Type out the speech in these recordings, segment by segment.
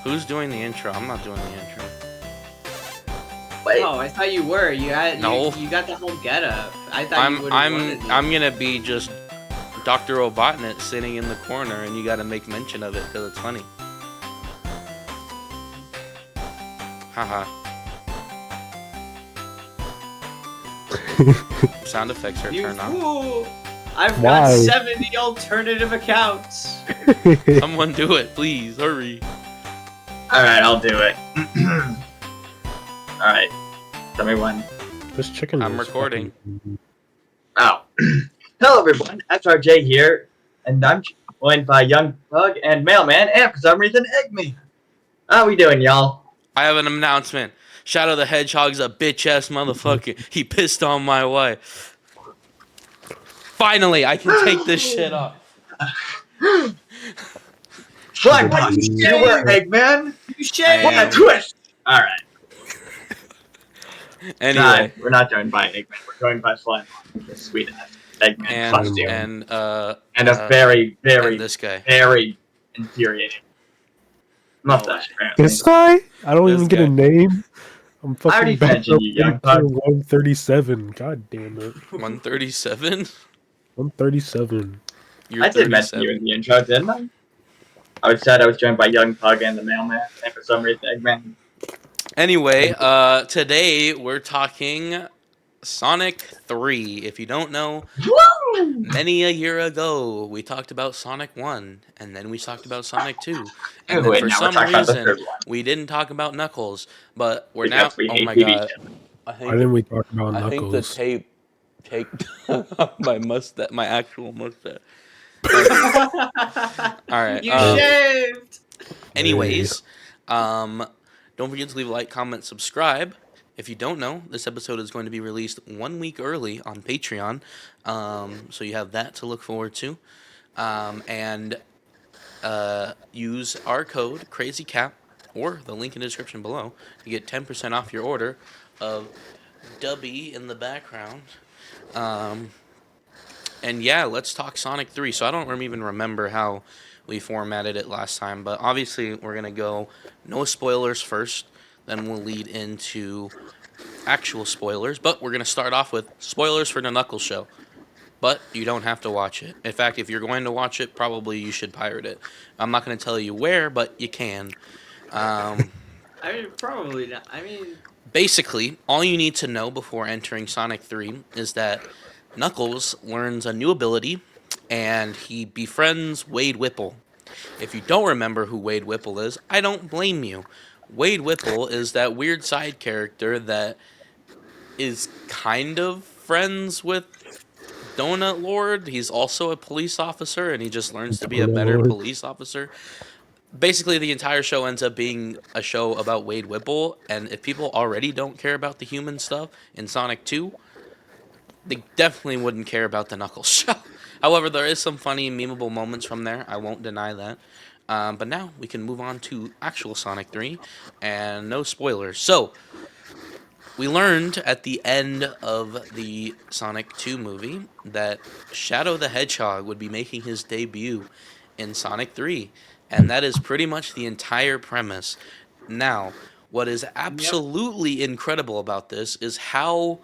Who's doing the intro? I'm not doing the intro. Wait. Oh, I thought you were. You had No. you got the whole getup. I thought you would have wanted me. I'm gonna be just Dr. Robotnik sitting in the corner, and you gotta make mention of it because it's funny. Haha. Sound effects are You turned on. fool! I've Why? got 70 alternative accounts. Someone do it, please. Hurry. Alright, I'll do it. Alright. Tell me when. This chicken. I'm is recording. fucking- Oh. Hello everyone, SRJ here, and I'm joined by Young Pug and Mailman, and for some reason, Eggman. How we doing, y'all? I have an announcement. Shadow the Hedgehog's a bitch-ass motherfucker. He pissed on my wife. Finally, I can take this shit off. Slime What? Punch, you were Eggman? You What a shame! twist! Alright. Anyway, We're not joined by Eggman, we're joined by Slime Punch, the sweet ass Eggman costume. and And a very, very, and this guy. very infuriating mustache, apparently. This guy? I don't This even get guy. a name. I'm I already fucking back mentioned up you, Young to Pug. 137. God damn it. 137. 137. You're I did mention you in the intro, didn't I? I said I was joined by Young Pug and the Mailman, and for some reason, Eggman. Anyway, today we're talking Sonic 3. If you don't know, Woo! many a year ago we talked about Sonic 1, and then we talked about Sonic 2, and Oh, then wait, for now we're some talking about the reason third one. we didn't talk about Knuckles, but we're Because now. we Oh hate my TV god! shows. I Why think didn't we talk about I think the Knuckles? tape taped my mustache, my actual mustache. All right. You shaved! Anyways, don't forget to leave a like, comment, subscribe. If you don't know, this episode is going to be released 1 week early on Patreon, so you have that to look forward to. And use our code CrazyCap or the link in the description below to get 10% off your order of Dubby in the background. And yeah, let's talk Sonic 3. So I don't even remember how we formatted it last time, but obviously we're going to go no spoilers first, then we'll lead into actual spoilers, but we're going to start off with spoilers for the Knuckles show. But you don't have to watch it. In fact, if you're going to watch it, probably you should pirate it. I'm not going to tell you where, but you can. I mean, probably not. I mean, Basically, all you need to know before entering Sonic 3 is that Knuckles learns a new ability, and he befriends Wade Whipple. If you don't remember who Wade Whipple is, I don't blame you. Wade Whipple is that weird side character that is kind of friends with Donut Lord. He's also a police officer, and he just learns to be a Donut better Lord. police officer. Basically, the entire show ends up being a show about Wade Whipple, and if people already don't care about the human stuff in Sonic 2, they definitely wouldn't care about the Knuckles show. However, there is some funny, memeable moments from there. I won't deny that. But now we can move on to actual Sonic 3, and no spoilers. So, we learned at the end of the Sonic 2 movie that Shadow the Hedgehog would be making his debut in Sonic 3. And that is pretty much the entire premise. Now, what is absolutely incredible about this is how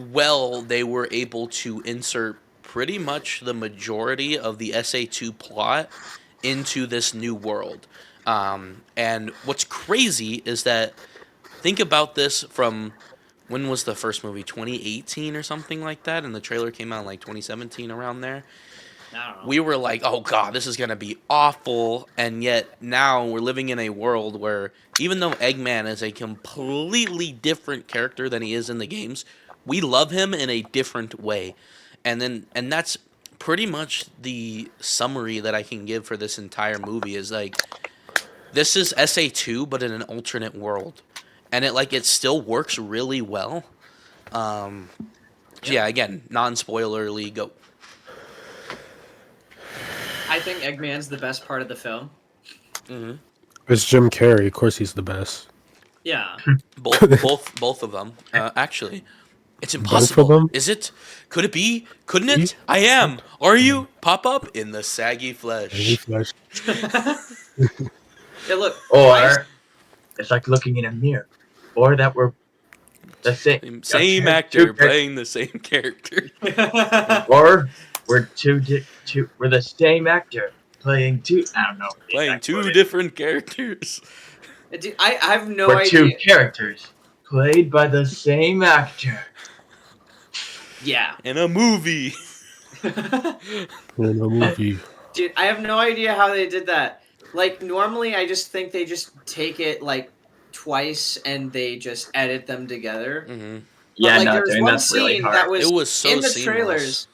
well they were able to insert pretty much the majority of the SA2 plot into this new world. And what's crazy is that, think about this from, when was the first movie? 2018 or something like that? And the trailer came out in like 2017, around there. I don't know. We were like, oh god, this is going to be awful. And yet now we're living in a world where, even though Eggman is a completely different character than he is in the games, we love him in a different way. And that's pretty much the summary that I can give for this entire movie, is like, this is SA2 but in an alternate world. And it still works really well. Yeah, again, non-spoilerly, go. I think Eggman's the best part of the film. Mm-hmm. It's Jim Carrey. Of course, he's the best. Yeah. Both of them, actually. It's Both of impossible. them? Is it? Could it be? Couldn't Me? it? I am. Are you? Pop up in the saggy Any flesh. flash. Yeah, look. Or it's like looking in a mirror. Or that we're the same. Same actor playing the same character. Or we're we're the same actor playing two. I don't know. The Playing exact quote two is. different characters. Dude, I have no We're two idea. characters played by the same actor. Yeah. In a movie. In a movie. Dude, I have no idea how they did that. Like, normally I just think they just take it, like, twice and they just edit them together. Hmm. But, Yeah, like, no, there was doing one that's really scene that hard. It was was so in the seamless. trailers.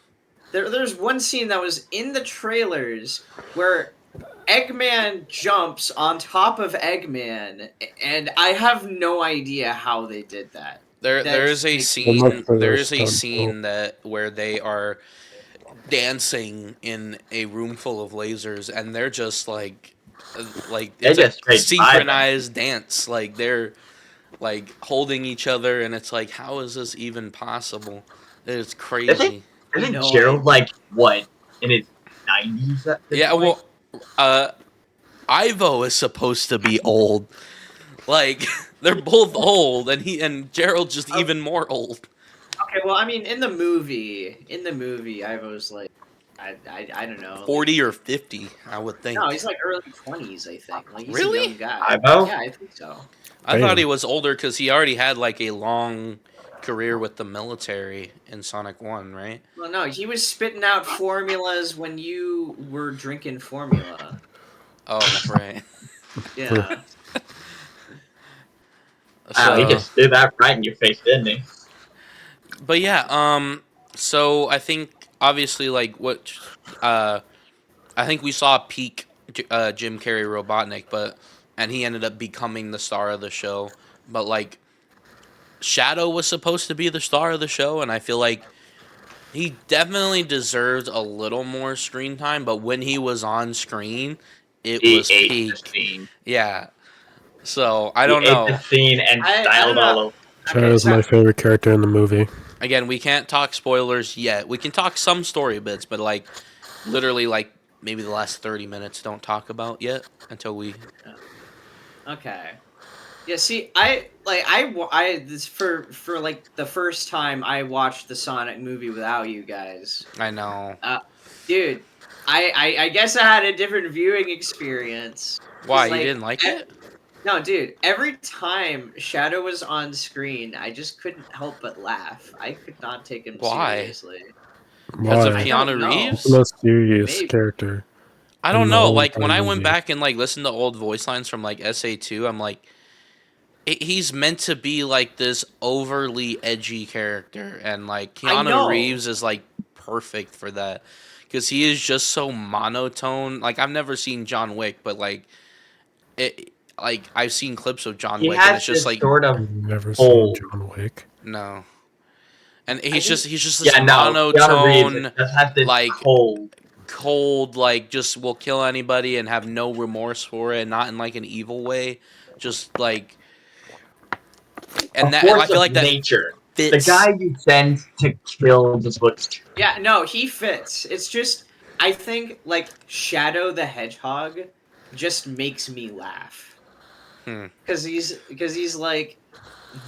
There's one scene that was in the trailers where Eggman jumps on top of Eggman, and I have no idea how they did that. There That is just a makes me I'm not scene. sure There they're is a stunt, scene that where they are dancing in a room full of lasers, and they're just like They it's a just straight synchronized dance. Like they're like holding each other, and it's like, how is this even possible? It's crazy. Isn't No Gerald idea. like what in his 90s at this Yeah, point? well, Ivo is supposed to be old. Like they're both old, and he and Gerald's just Oh. even more old. Okay, well, I mean, in the movie, I was like, I don't know, like, 40 or 50, I would think. no, he's like early 20s, I think. Like, he's Really? a young guy. Ivo? Yeah, I think so. I thought Damn. he was older because he already had like a long career with the military in Sonic 1, right? Well, no, he was spitting out formulas when you were drinking formula. Oh, right. Yeah. Wow, he So, just threw that right in your face, didn't he? but yeah, so I think obviously like I think we saw peak Jim Carrey Robotnik, and he ended up becoming the star of the show. But like Shadow was supposed to be the star of the show, and I feel like he definitely deserved a little more screen time. But when he was on screen, it He was ate the peak. scene. Yeah. So I He don't ate the know. scene and I styled don't all know. over. Okay, Shadow's so my favorite character in the movie. Again, we can't talk spoilers yet. We can talk some story bits, but like literally like maybe the last 30 minutes don't talk about yet until we okay. Yeah, see, this for like the first time I watched the Sonic movie without you guys. I know. Dude, I guess I had a different viewing experience. 'Cause, Why, you like, didn't like it? No, dude, every time Shadow was on screen, I just couldn't help but laugh. I could not take him Why? seriously. Because of Why? I don't Keanu know. He's Reeves? the most serious Maybe. character. I in don't the know. whole Like when entire I went movie. back and like listened to old voice lines from like SA2, I'm like he's meant to be like this overly edgy character, and like I Keanu know. Reeves is like perfect for that because he is just so monotone. Like I've never seen John Wick, but it like I've seen clips of John He Wick, and has it's just this like sort of I've never seen cold. John Wick. no. And I think- he's just this Yeah, no, Keanu Reeves monotone, just has this like cold. cold, like just will kill anybody and have no remorse for it, not in like an evil way, just like. And A that I force feel of like that nature. The fits. guy you send to kill just looks. Yeah, no, he fits. It's just I think like Shadow the Hedgehog just makes me laugh. Hmm. Cuz he's like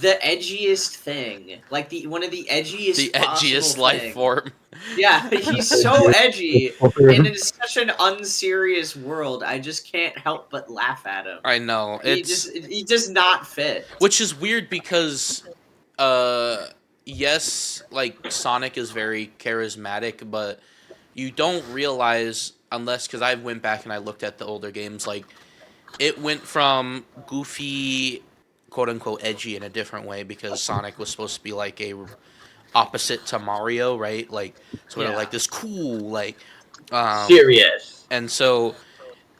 the edgiest thing. Like the one of the edgiest The edgiest possible life thing. form. Yeah, he's so edgy and in such an unserious world. I just can't help but laugh at him. I know He it's does not fit. which is weird because, uh, yes, like Sonic is very charismatic, but you don't realize unless because I went back and I looked at the older games, like it went from goofy, quote unquote, edgy in a different way because Sonic was supposed to be like a opposite to Mario, right? Like sort of Yeah. like this cool, Serious. and so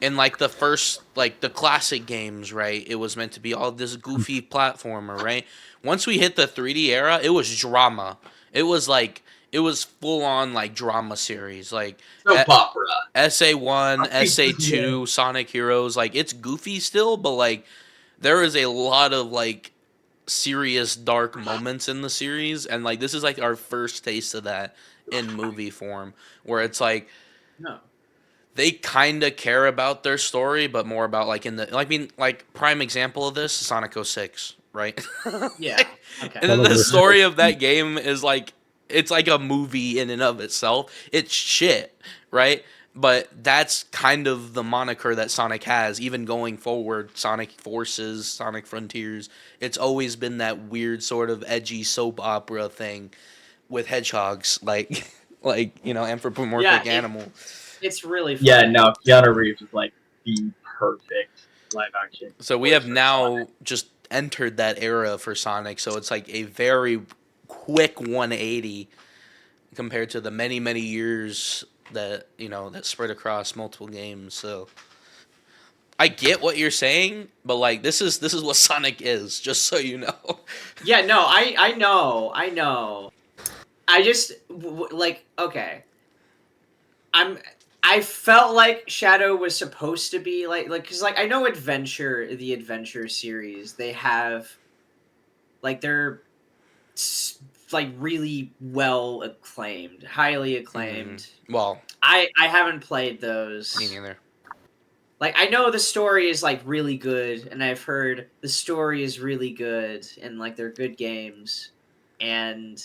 in like the first like the classic games, right? It was meant to be all this goofy platformer, right? Once we hit the 3D era, it was drama. It was like it was full on like drama series, like Soap opera. SA1, Okay, SA2, Sonic Heroes. Like it's goofy still, but like there is a lot of like serious dark moments in the series, and like this is like our first taste of that in movie form, where it's like No. they kind of care about their story, but more about like in the like I mean like prime example of this, Sonic 06, right? Yeah. Okay. And then the Sonic story of that game is like it's like a movie in and of itself. It's shit, right? But that's kind of the moniker that Sonic has, even going forward. Sonic Forces, Sonic Frontiers. It's always been that weird sort of edgy soap opera thing with hedgehogs, like like Yeah, anthropomorphic animal. it's really fun. Yeah, no, Keanu Reeves is like the perfect live action So we voice have for now Sonic. just entered that era for Sonic. So it's like a very quick 180 compared to the many many years that that spread across multiple games. So I get what you're saying, but like this is what Sonic is, just so you know. Yeah, no, I know, I know. I just like okay. I'm I felt like Shadow was supposed to be like cuz like I know the Adventure series, they have like they're like really well acclaimed, highly acclaimed. Well, I haven't played me those. neither. Like I know the story is like really good, and I've heard the story is really good, and like they're good games, and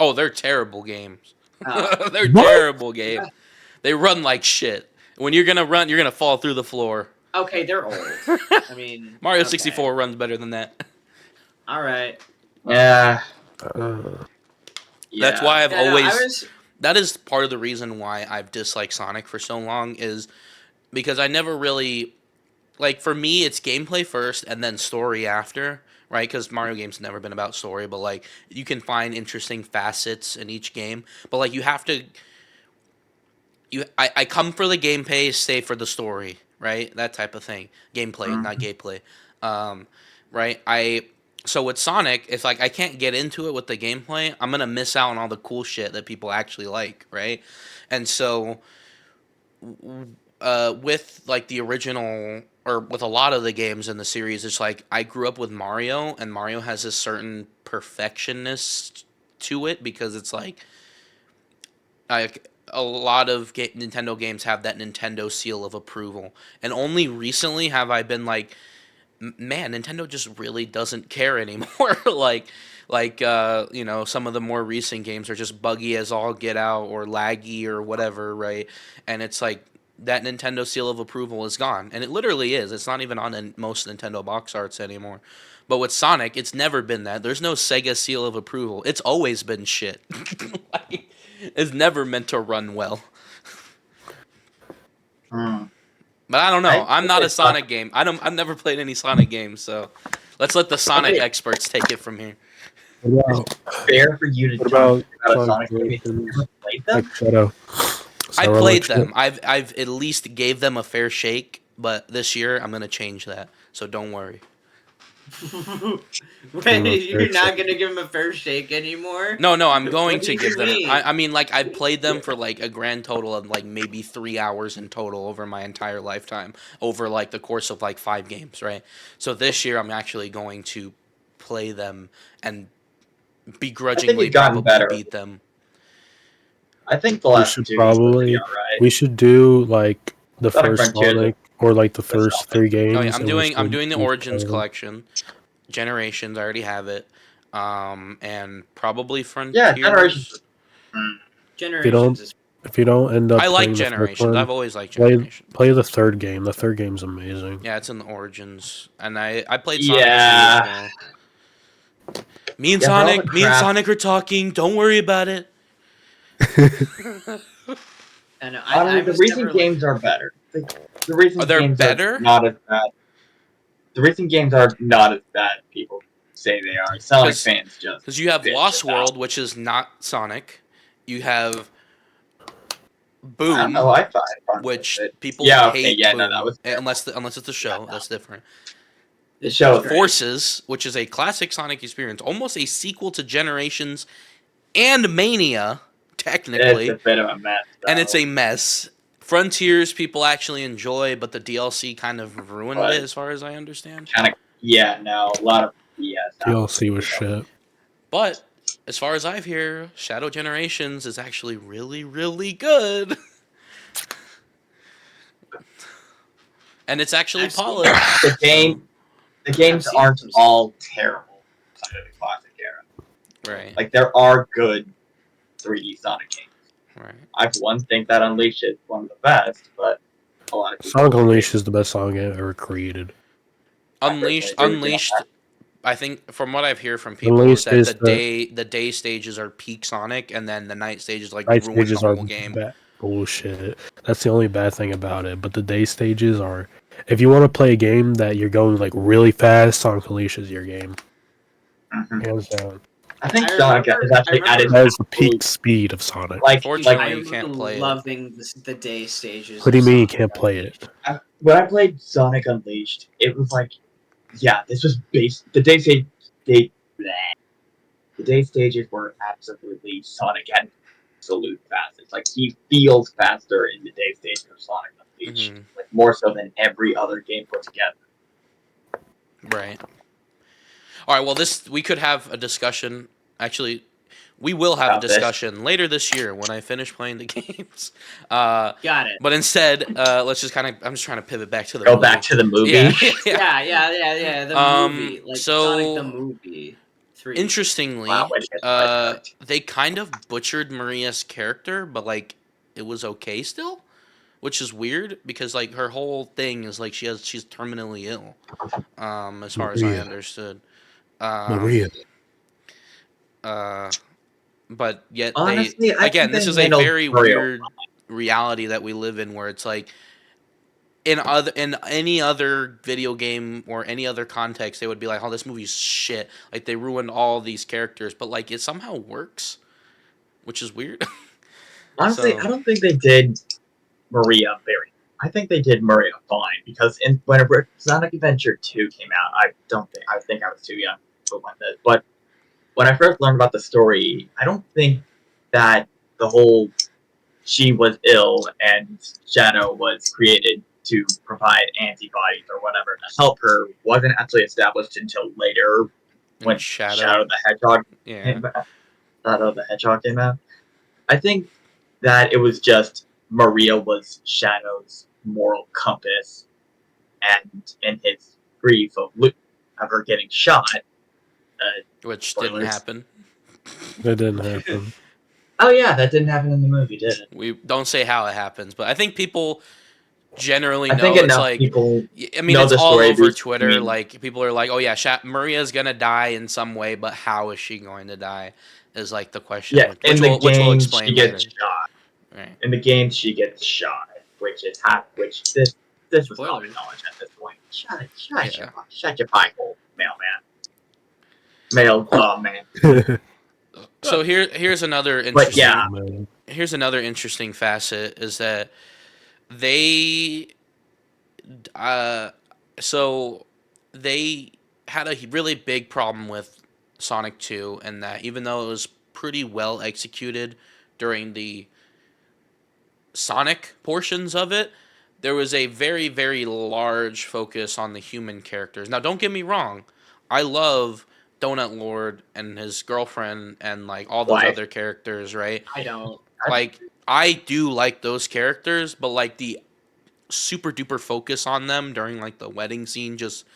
Oh, they're terrible games. oh, They're What? terrible game. They run like shit. When you're gonna run, you're gonna fall through the floor. okay, they're old. I mean, Mario okay, 64 runs better than that. all right. Yeah, Uh, That's yeah. why I've Yeah, no, I always. was. That is part of the reason why I've disliked Sonic for so long is because I never really like for me it's gameplay first and then story after, right? Because Mario games have never been about story, but like you can find interesting facets in each game, but like you have to I come for the gameplay, stay for the story, right? That type of thing. Gameplay, not Mhm. gameplay. Um, right? So with Sonic, if like I can't get into it with the gameplay, I'm gonna miss out on all the cool shit that people actually like, right? And so with like the original or with a lot of the games in the series, it's like I grew up with Mario, and Mario has a certain perfectionness to it because it's like a lot of Nintendo games have that Nintendo seal of approval, and only recently have I been like, man, Nintendo just really doesn't care anymore. Some of the more recent games are just buggy as all get out or laggy or whatever, right? And it's like that Nintendo seal of approval is gone, and it literally is. It's not even on most Nintendo box arts anymore. But with Sonic, it's never been that. There's no Sega seal of approval. It's always been shit. Like, it's never meant to run well. Mm. But I don't know. I I'm think not a it's not Sonic game. I've never played any Sonic games, so let's let the Sonic okay, experts take it from here. what about fair for you to what talk about about a Sonic Sonic game if you've Generations never played like them. Shadow? I Sour like played shit. them. I've at least gave them a fair shake, but this year I'm gonna change that. So don't worry. Wait, a fair you're not shake. gonna give him a fair shake anymore? No, I'm going What do to you give them. mean? I mean, like I've played them for like a grand total of like maybe 3 hours in total over my entire lifetime, over like the course of like 5 games, right? So this year I'm actually going to play them and I think begrudgingly you've gotten probably better. beat them. I think the We last should two he's pretty probably alright. we should do like the Sonic first Frontiers is Sonic or like the the first Sonic. three Oh yeah, games, I'm and we doing I'm should doing the each Origins play them. collection, Generations. I already have it, and probably Yeah, Generations. Frontiers. Mm. If you don't Generations is if you don't end up I like playing the first Generations. I've one, always liked play Generations. play the third game. The third game's amazing. Yeah, it's in the Origins, and I played Sonic 2 as Yeah. well. Yeah, for all the Me and crap. Sonic are talking. Don't worry about it. and I Honestly, the was recent never like games are better. The Are recent they games are better? not as bad. The recent games are not as bad as people say they are. Sonic Because fans just you have bitch Lost about. World, which is not Sonic. You have I don't know. Boom, I thought I fun with which it. people Yeah. Okay. hate Yeah. No, that Boom, was terrible. unless it's a Yeah. show. No. That's different. The show is great. Forces, which is a classic Sonic experience, almost a sequel to Generations and Mania, It's a technically, bit of a mess, and it's though. a mess. Frontiers people actually enjoy, but the DLC kind of ruined it, But as far as I understand. kind of. Yeah. No. A lot of Yes. DLC was shit. But as far as I've heard, Shadow Generations is actually really, really good. And it's actually I've seen polished. The game, the games I've seen aren't some all terrible outside of the classic era. Right. Like there are good 3D Sonic games. Right. I for one think that Unleashed is one of the best, but a lot of people Sonic disagree. Unleashed is the best Sonic game ever created. I personally agree with you on Unleashed. that. I think from what I've heard from people is Unleashed that is the day stages are peak Sonic, and then the night stages like night ruin the stages are whole game. bullshit. That's the only bad thing about it. But the day stages are. If you want to play a game that you're going like really fast, Sonic Unleashed is your game. Mhm. Hands down. I think I Sonic remember- is actually I remember- added That is the peak speed of Sonic. like Unfortunately, I you remember can't play it. loving the day stages. What do you of mean you Sonic can't play Unleashed. it? when I played Sonic Unleashed, it was like, yeah, this was based. The day stage, they, bleh. The day stages were absolutely Sonic at absolute fastest. Like he feels faster in the day stages of Sonic Unleashed, like more so than every other game put together. Right. All right. Well, we could have a discussion. Actually, we will have a About this. discussion later this year when I finish playing the games. Got it. But instead, let's just kind of. I'm just trying to pivot back to the Go movie. back to the movie. Yeah. Yeah. The movie, like so- Sonic the movie. 3. Interestingly, Wow, when it gets sidetracked. they kind of butchered Maria's character, but like it was okay still, which is weird because like her whole thing is like she's terminally ill, as far as I Maria. understood. Maria. But yet Honestly, I again, think this they is a handled very Mario weird reality that we live in, where it's like in any other video game or any other context, they would be like, "Oh, this movie's shit." Like they ruined all these characters, but like it somehow works, which is weird. Honestly, So- I don't think they did Maria very. I think they did Maria fine because whenever Sonic Adventure 2 came out, I think I was too young to like this. But when I first learned about the story, I don't think that the whole she was ill and Shadow was created to provide antibodies or whatever to help her wasn't actually established until later when Shadow the Hedgehog yeah. came out. Shadow the Hedgehog came out. I think that it was just Maria was Shadow's moral compass, and in his grief of her getting shot. Which didn't Spoilers. happen. That didn't happen. Oh yeah, that didn't happen in the movie, did it? We don't say how it happens, but I think people generally I know think it's enough like. people. I mean, know it's the all story over because, Twitter. I mean- Like people are like, "Oh yeah, Maria's gonna die in some way, but how is she going to die?" Is like the question. Yeah, in the which we'll game explain she later. gets shot. Right. In the game she gets shot, which is this was common Spoilers. knowledge at this point. Yeah. Shut your pipe hole, man. So here's anher But interesting. yeah. Man. Here's another interesting facet is that they, so they had a really big problem with Sonic 2, and that even though it was pretty well executed during the Sonic portions of it, there was a very, very large focus on the human characters. Now, don't get me wrong, I love Donut Lord and his girlfriend and like all those Wife. other characters, right? I don't. Like I do like those characters, but like the super duper focus on them during like the wedding scene just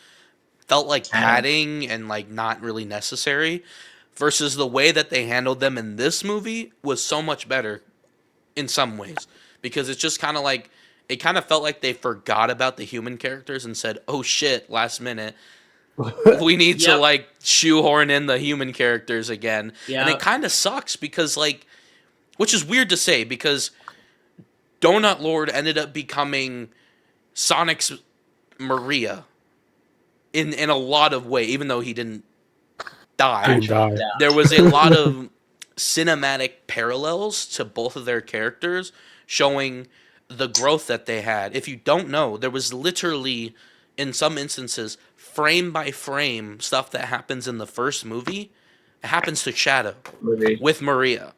felt like padding and like not really necessary, versus the way that they handled them in this movie was so much better in some ways, because it's just kind of like it kind of felt like they forgot about the human characters and said, "Oh shit, last minute we need to Yep. like shoehorn in the human characters again." Yeah. And it kind of sucks because like, which is weird to say because Donut Lord ended up becoming Sonic's Maria in a lot of way, even though he didn't die. Didn't die. There was a lot of cinematic parallels to both of their characters, showing the growth that they had. If you don't know, there was literally, in some instances, frame by frame stuff that happens in the first movie. It happens to Shadow Movie. with Maria.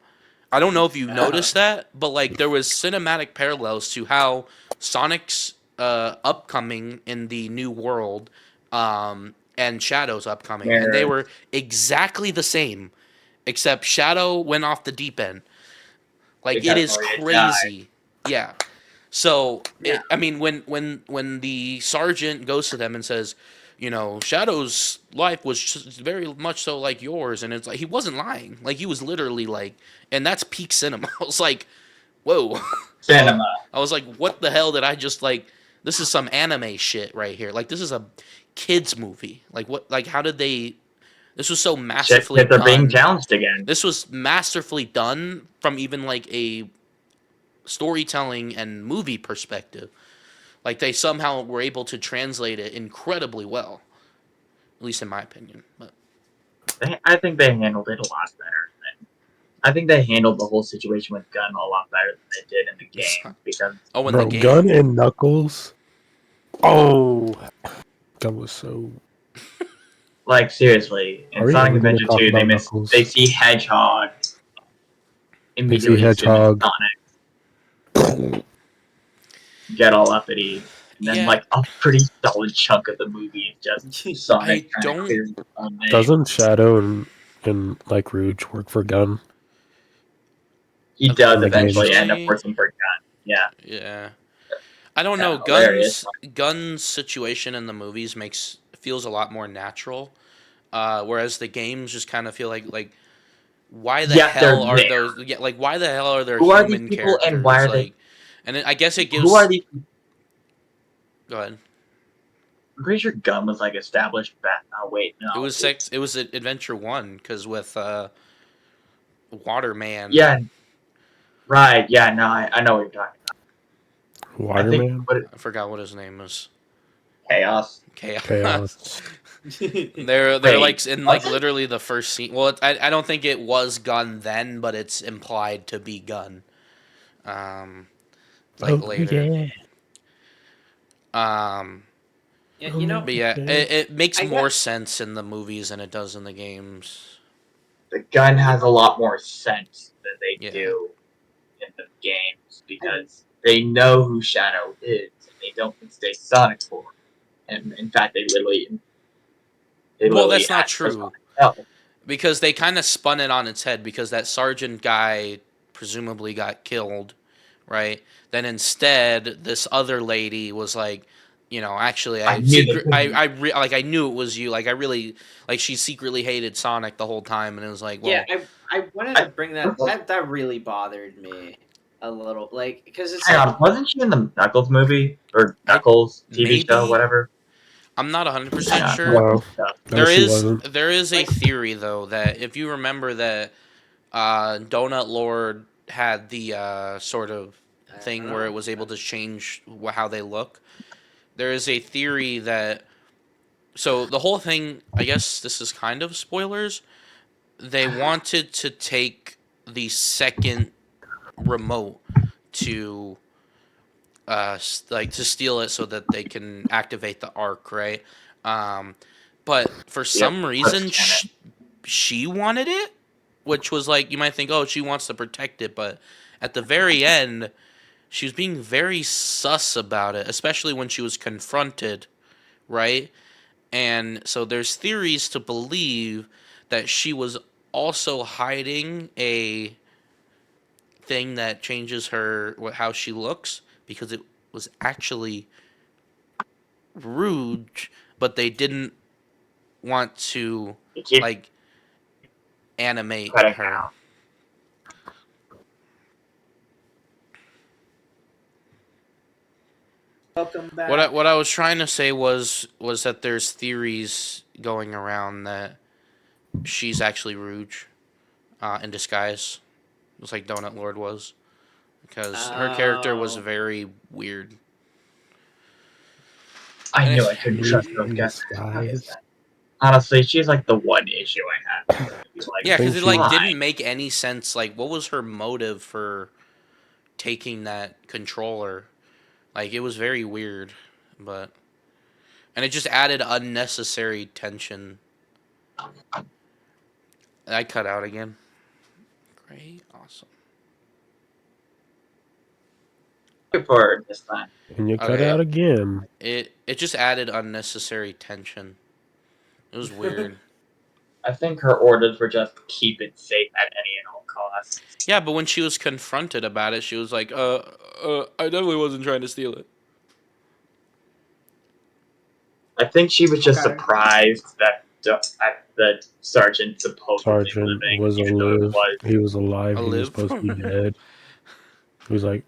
I don't know if you noticed that, but like there was cinematic parallels to how Sonic's upcoming in the new world, and and Shadow's upcoming, and they Mirrors. were exactly the same, except Shadow went off the deep end. Like it Because is Maria died. crazy. Yeah. So Yeah. I mean, when the sergeant goes to them and says, Shadow's life was just very much so like yours, and it's like he wasn't lying. Like he was literally like, and that's peak cinema. I was like, whoa. Cinema. I was like, what the hell did I just like? This is some anime shit right here. Like this is a kids movie. Like what? Like how did they? This was so Shit, masterfully that they're being done. challenged again. This was masterfully done from even like a storytelling and movie perspective. Like they somehow were able to translate it incredibly well, at least in my opinion. But I think they handled it a lot better. I think they handled the whole situation with Gun a lot better than they did in the game because, oh, in the Bro, Gun game, and Knuckles. Oh, Gun was so. like, seriously, in Are we Sonic ever gonna Adventure talk 2, about Knuckles? they see Hedgehog, They see immediately assuming Hedgehog. Sonic, get all uppity, and then yeah, like a pretty solid chunk of the movie is just Sonic I trying to don't. clear his own name. Doesn't Shadow and like Rouge work for Gun? He Eventually, does in the eventually end up games. working for Gun. Yeah, Yeah, I don't kind know. of hilarious. Guns situation in the movies feels a lot more natural, whereas the games just kind of feel like why the Yet they're hell are there. those? Yeah, like why the hell are there Who are these human people and why characters? are they? Like, and I guess it Who are gives. these? Go ahead. I'm pretty sure Gun was like established back. Oh wait, It no. was six. It was Adventure One because with Waterman. Yeah, right. Yeah, no, I know what you're talking about. I think Waterman? what I forgot what his name was. Chaos. Chaos. Chaos. They're Wait, like in like was it? literally the first scene. Well, I don't think it was Gun then, but it's implied to be Gun. Like Oh later. yeah. Um, Yeah, Oh, but yeah, yeah. it makes I more got sense in the movies than it does in the games. The Gun has a lot more sense than they Yeah. do in the games because they know who Shadow is and they don't mistake Sonic for him. And in fact, they Well, literally that's not ask for true. Sonic's help. Because they kind of spun it on its head because that sergeant guy presumably got killed, right? Then instead, this other lady was like, actually, I knew they couldn't. like I knew it was you. Like I really, like she secretly hated Sonic the whole time, and it was like, yeah, well, I wanted to I, bring that really bothered me a little, like because it's hang like on, wasn't she in the Knuckles movie or I Knuckles TV show, maybe whatever? I'm not Hang 100% on, sure. look this No. stuff. No, she wasn't. There is a like theory though that if you remember that Donut Lord had the sort of I don't thing where it know. was able to change how they look. There is a theory that so the whole thing. I guess this is kind of spoilers. They wanted to take the second remote to like to steal it so that they can activate the arc, right? Um, but for Yep, some clips reason, cannon. she wanted it, which was like you might think, oh, she wants to protect it, but at the very end, she was being very sus about it, especially when she was confronted, right? And so there's theories to believe that she was also hiding a thing that changes how she looks because it was actually rude, but they didn't want to You keep like animate cutting her. out. Welcome What back. I was trying to say was that there's theories going around that she's actually Rouge in disguise. It was like Donut Lord was because her character was Oh, very weird. I And knew it's I couldn't Rouge trust those in guys. disguise. Honestly, she's like the one issue I had with the movie. I yeah, Like, because think it like she. why? didn't make any sense. Like, what was her motive for taking that controller? Like, it was very weird, but and it just added unnecessary tension. I cut out again. Great, awesome. Good for her this time. And you cut Okay, out again. it just added unnecessary tension. It was weird. I think her orders were just keep it safe at any and all costs. Yeah, but when she was confronted about it, she was like, I definitely wasn't trying to steal it." I think she was just Okay. surprised that the sergeant supposedly Sergeant living, was even though it alive. was. He was alive. I He was live. supposed to be dead. She was like,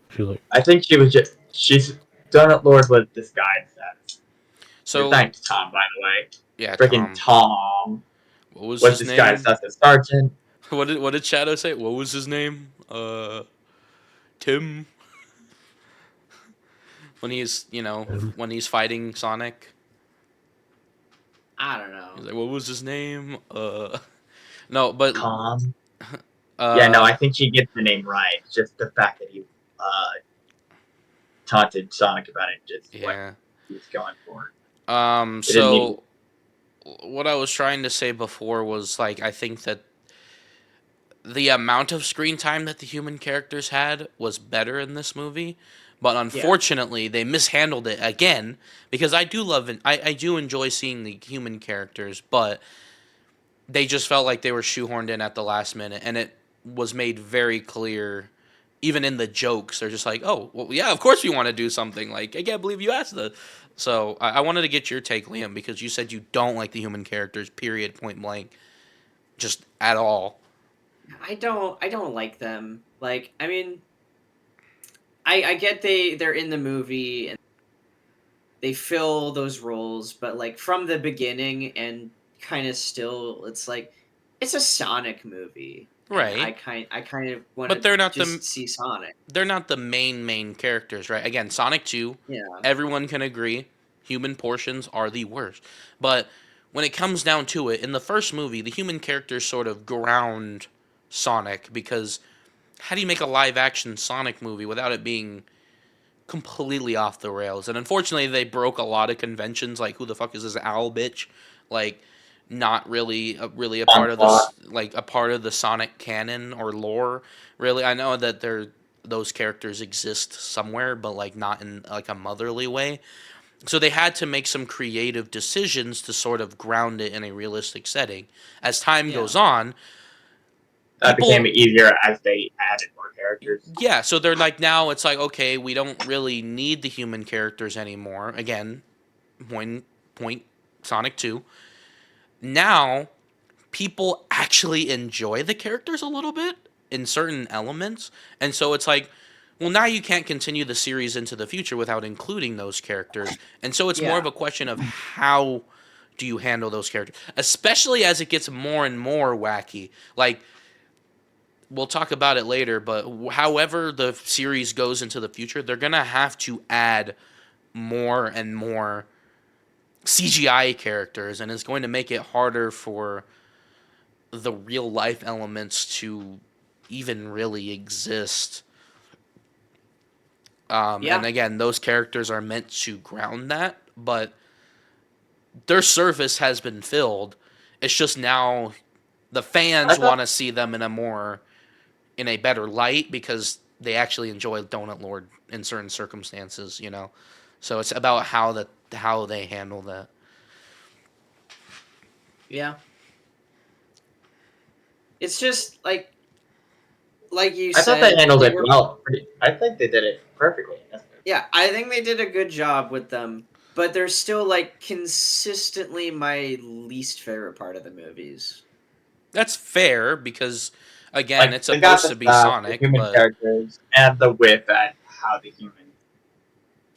I think she was just. She's Donut Lord was disguised as. So Thanks, Tom. By the way, yeah, freaking Tom. Tom What was was his disguised name? as a sergeant. What did Shadow say? What was his name? Tim. When he's when he's fighting Sonic, I don't know. he's like, "What was his name?" No, but Tom. Yeah, no, uh, I think she gets the name right. Just the fact that he taunted Sonic about it, just what yeah. he was going for. It didn't even. So what I was trying to say before was like I think that the amount of screen time that the human characters had was better in this movie, but Yeah. unfortunately they mishandled it again because I do love it. I do enjoy seeing the human characters, but they just felt like they were shoehorned in at the last minute, and it was made very clear. Even in the jokes, they're just like, "Oh, well, yeah, of course we want to do something." Like, I can't believe you asked the. So I wanted to get your take, Liam, because you said you don't like the human characters. Period. Point blank. Just at all. I don't like them. Like, I mean, I get they're in the movie and they fill those roles, but like from the beginning and kind of still it's like it's a Sonic movie and I Right. kind of want But to just see Sonic. they're not the main characters, right? Again, Sonic 2, Yeah. everyone can agree, human portions are the worst. But when it comes down to it, in the first movie, the human characters sort of ground Sonic because how do you make a live action Sonic movie without it being completely off the rails? And unfortunately, they broke a lot of conventions like who the fuck is this owl bitch? Like not really a part of Onslaught. this like a part of the Sonic canon or lore. Really, I know that those characters exist somewhere, but like not in like a motherly way. So they had to make some creative decisions to sort of ground it in a realistic setting. As time Yeah. goes on, That became people easier as they added more characters. yeah, so they're like now it's like okay, we don't really need the human characters anymore. Again, point Sonic 2. Now people actually enjoy the characters a little bit in certain elements. And so it's like, well, now you can't continue the series into the future without including those characters. And so it's more of Yeah. a question of how do you handle those characters, especially as it gets more and more wacky. Like, we'll talk about it later, but however the series goes into the future, they're going to have to add more and more CGI characters, and it's going to make it harder for the real life elements to even really exist. And Yeah. again, those characters are meant to ground that, but their surface has been filled. It's just now the I fans want thought to see them in a better light because they actually enjoy Donut Lord in certain circumstances. So it's about how they handle that. Yeah. It's just like you I thought they said, handled they it were well. I think they did it perfectly in this movie. yeah, I think they did a good job with them, but they're still like consistently my least favorite part of the movies. That's fair because again, Like it's they got supposed the to be stuff, the Sonic, human but characters, and the wit at how the human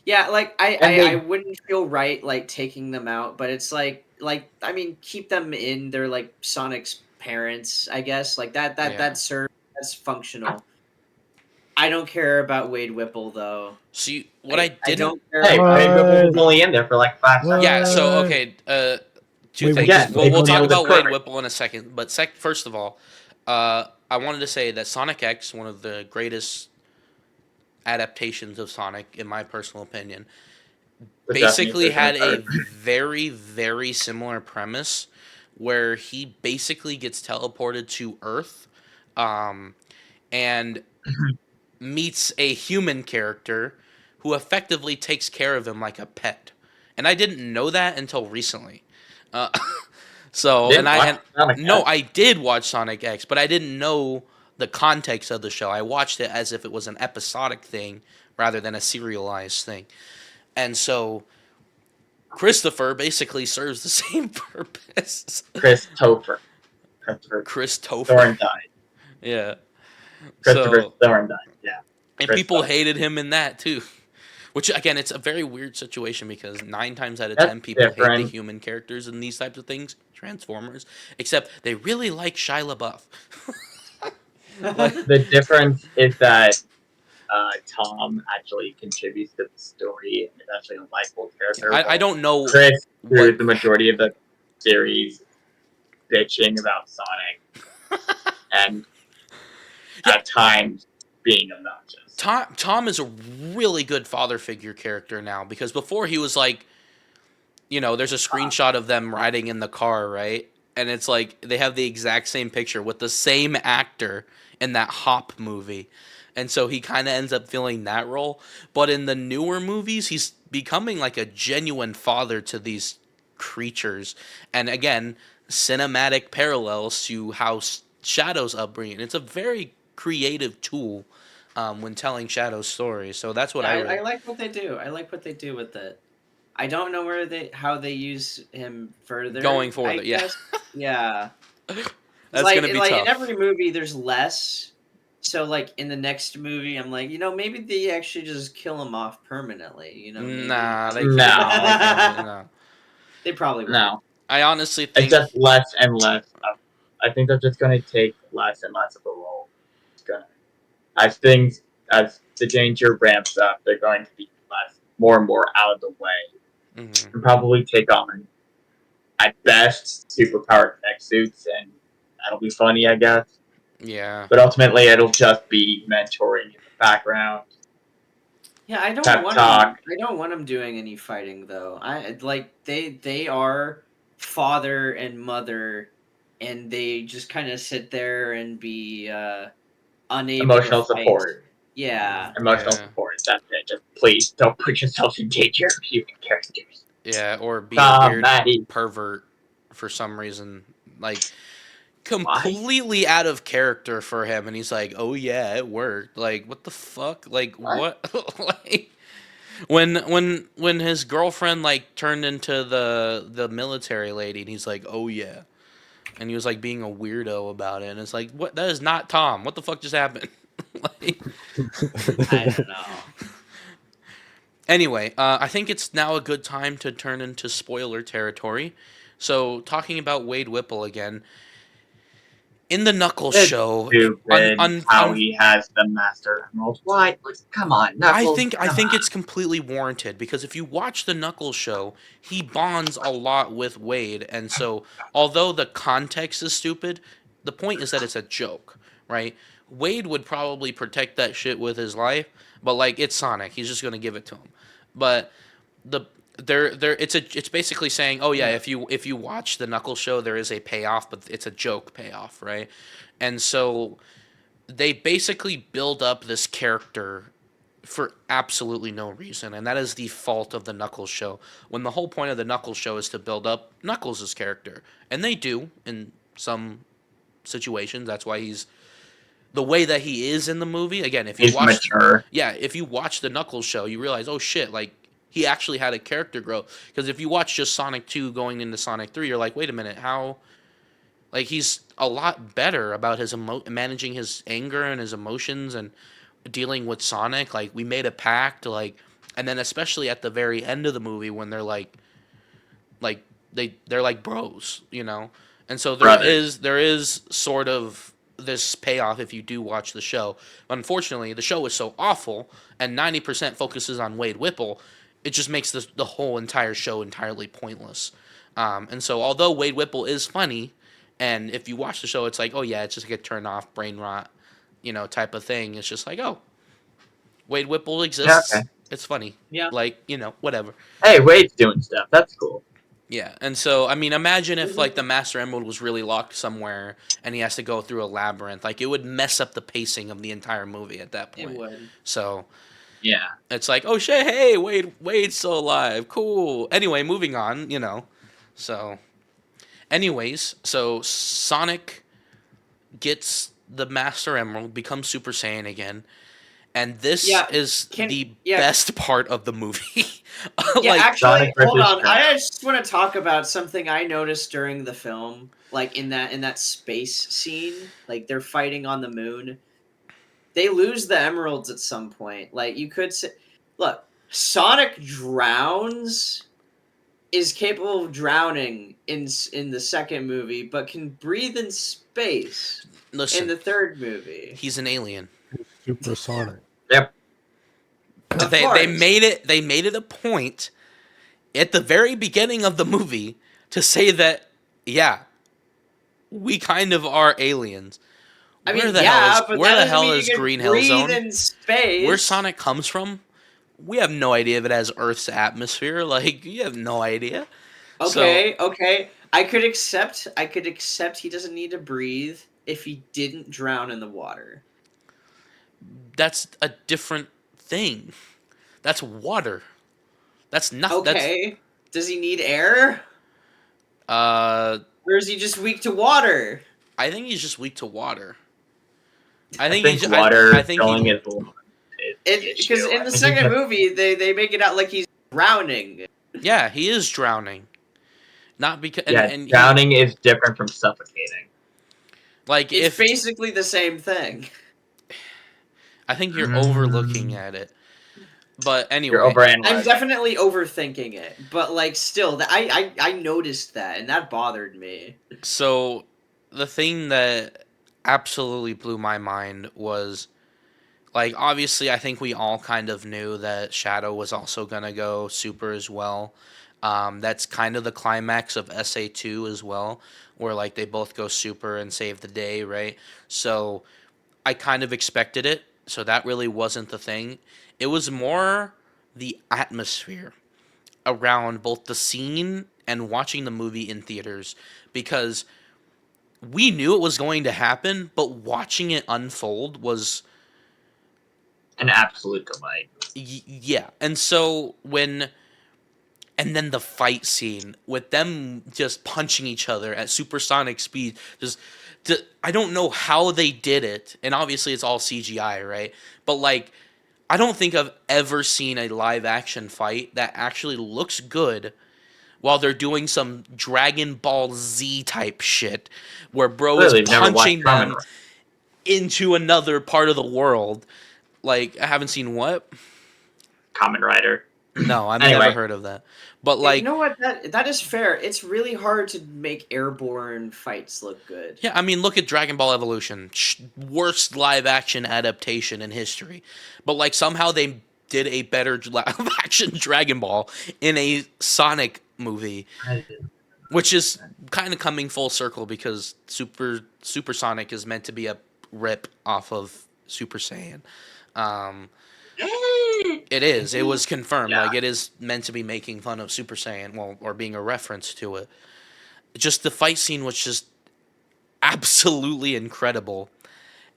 Yeah, like and I they wouldn't feel right like taking them out, but it's like I mean keep them in. They're like Sonic's parents, I guess. Like yeah. that serves that's functional. I don't care about Wade Whipple though. See, what I I didn't. don't care hey, about Wade Whipple was what? only in there for like 5 seconds. Yeah. So What? okay. Two Wait, things. Again, wait. they We'll talk handled it about Wade perfect. Whipple in a second, but first of all, I wanted to say that Sonic X, one of the greatest adaptations of Sonic, in my personal opinion, The Japanese basically version is had a better. very similar premise where he basically gets teleported to Earth, um, and meets a human character who effectively takes care of him like a pet. And I didn't know that until recently. Uh, So, Didn't watch Sonic no, X. I did watch Sonic X, but I didn't know the context of the show. I watched it as if it was an episodic thing rather than a serialized thing. And so Christopher basically serves the same purpose. Christopher Christopher. Thorndyke. Yeah. Christopher So, Thorndyke. Yeah, and people Christopher. hated him in that too. Which again, it's a very weird situation because 9 times out of That's 10 people hate the different. human characters in these types of things, Transformers, except they really like Shia LaBeouf. Like, The difference is that Tom actually contributes to the story and is actually a likable character. I While don't know Chris, through what the majority of the series, bitching about Sonic and Yeah. at times being obnoxious. Tom is a really good father figure character now because before he was like, there's a screenshot of them riding in the car, right? And it's like they have the exact same picture with the same actor in that Hop movie. And so he kind of ends up filling that role. But in the newer movies, he's becoming like a genuine father to these creatures. And again, cinematic parallels to how Shadow's upbringing. It's a very creative tool when telling Shadow's story. So that's what Yeah, I I really. like what they do. I like what they do with it. I don't know how they use him Going further. forward, I yeah. guess. Yeah. It's That's gonna be like in tough. every movie there's less. So like in the next movie, I'm like, maybe they actually just kill him off permanently. Maybe Nah, they No, can't. They can't. No. they probably won't. no, I honestly it's think. just less and less. I think they're just going to take less and less of a role. It's gonna, as things as the danger ramps up, they're going to be more and more out of the way, Mhm. and probably take on at best superpowered mech suits, and that'll be funny, I guess. Yeah. But ultimately, it'll just be mentoring in the background, Yeah, I don't pep want them. talk. I don't want them doing any fighting though. I like they are father and mother, and they just kind of sit there and be unable to Emotional fight. support. Yeah. Emotional Yeah. support. That's it. Just please don't put yourself in danger, human characters. Yeah. Or be a Tom, weird Maddie. pervert for some reason. Like, Why? completely out of character for him. And he's like, oh, yeah, it worked. Like, what the fuck? Like, What? what? Like. When his girlfriend like turned into the military lady and he's like, "Oh yeah." And he was like being a weirdo about it and it's like, "What? That is not Tom. What the fuck just happened?" Like, I don't know. anyway, I think it's now a good time to turn into spoiler territory. So, talking about Wade Whipple again, in the Knuckles It's show, stupid how he has the Master Emerald. Why? Come on, Knuckles. I Come think on. it's completely warranted because if you watch the Knuckles show, he bonds a lot with Wade, and so although the context is stupid, the point is that it's a joke, right? Wade would probably protect that shit with his life, but like it's Sonic, he's just gonna give it to him. But the it's basically saying, oh yeah, if you watch the Knuckles show, there is a payoff, but it's a joke payoff, right? And so they basically build up this character for absolutely no reason, and that is the fault of the Knuckles show. When the whole point of the Knuckles show is to build up Knuckles' character, and they do in some situations. That's why he's the way that he is in the movie. Again, He's mature. if you watch the Knuckles show, you realize, oh shit, like he actually had a character growth. Because if you watch just Sonic 2 going into Sonic 3, you're like, wait a minute, how? Like he's a lot better about his managing his anger and his emotions and dealing with Sonic. Like we made a pact, like, and then especially at the very end of the movie when they're like they're like bros, you know. And so Brothers. there is sort of this payoff if you do watch the show. Unfortunately, the show is so awful and 90% focuses on Wade Whipple, it just makes the whole entire show entirely pointless. And so although Wade Whipple is funny, and if you watch the show, it's like, oh yeah, it's just like a turn off brain rot, type of thing. It's just like, oh, Wade Whipple Yeah, exists. okay. It's funny. Yeah. Like, whatever. Hey, Wade's doing stuff. That's cool. Yeah. And so, I mean, imagine if, like, the Master Emerald was really locked somewhere and he has to go through a labyrinth. Like, it would mess up the pacing of the entire movie at that point. It would. So, Yeah. it's like, oh, shit, hey, Wade's still alive. Cool. Anyway, moving on, So, Anyways, so Sonic gets the Master Emerald, becomes Super Saiyan again, and this Yeah, is can the yeah best part of the movie. yeah. Like, Actually, Sonic hold versus on. Shadow. I just want to talk about something I noticed during the film, like in that space scene, like they're fighting on the moon. They lose the emeralds at some point. Like you could say, look, Sonic drowns, is capable of drowning in the second movie, but can breathe in space in listen, the third movie. he's an alien. Supersonic. Yep. Of They course. made it a point at the very beginning of the movie to say that, yeah, we kind of are aliens. I mean, yeah, but Where that the doesn't hell mean is you can Green Hill breathe Zone? in Where space. Sonic comes from? We have no idea if it has Earth's atmosphere. Like, you have no idea. So Okay, okay. I could accept he doesn't need to breathe if he didn't drown in the water. that's a different thing. That's water. That's nothing. That's Okay. Does he need air? uh. Or is he just weak to water? I think he's just weak to water. I think I water think filling he. his lungs is the It because issue. in I the think he second just movie they make it out like he's drowning. Yeah, he is drowning. Not because yeah, and he drowning is different from suffocating. like It's if basically the same thing. I think you're overlooking Mm, at it. But you're anyway, I'm overanalyzing. definitely overthinking it, but like still, I noticed that and that bothered me. so the thing that absolutely blew my mind was, like, obviously I think we all kind of knew that Shadow was also gonna go super as well. That's kind of the climax of SA2 as well, where like they both go super and save the day, right? So I kind of expected it, so that really wasn't the thing. It was more the atmosphere around both the scene and watching the movie in theaters, because we knew it was going to happen, but watching it unfold was An absolute delight. yeah. And so when and then the fight scene with them just punching each other at supersonic speed, just I don't know how they did it, and obviously it's all CGI, right? But like, I don't think I've ever seen a live action fight that actually looks good while they're doing some Dragon Ball Z type shit where bro is Clearly, you've never watched punching Kamen them Rider. into another part of the world. Like, I haven't seen what? Kamen Rider. No, I've never Anyway, heard of that. But Yeah, you like, know what? That is fair. It's really hard to make airborne fights look good. yeah, I mean, look at Dragon Ball Evolution, worst live action adaptation in history. But like, somehow they did a better live action Dragon Ball in a Sonic movie, which is kind of coming full circle because Super Sonic is meant to be a rip off of Super Saiyan. Um, it is. It was confirmed. yeah, Like, it is meant to be making fun of Super Saiyan, well, or being a reference to it. Just the fight scene was just absolutely incredible.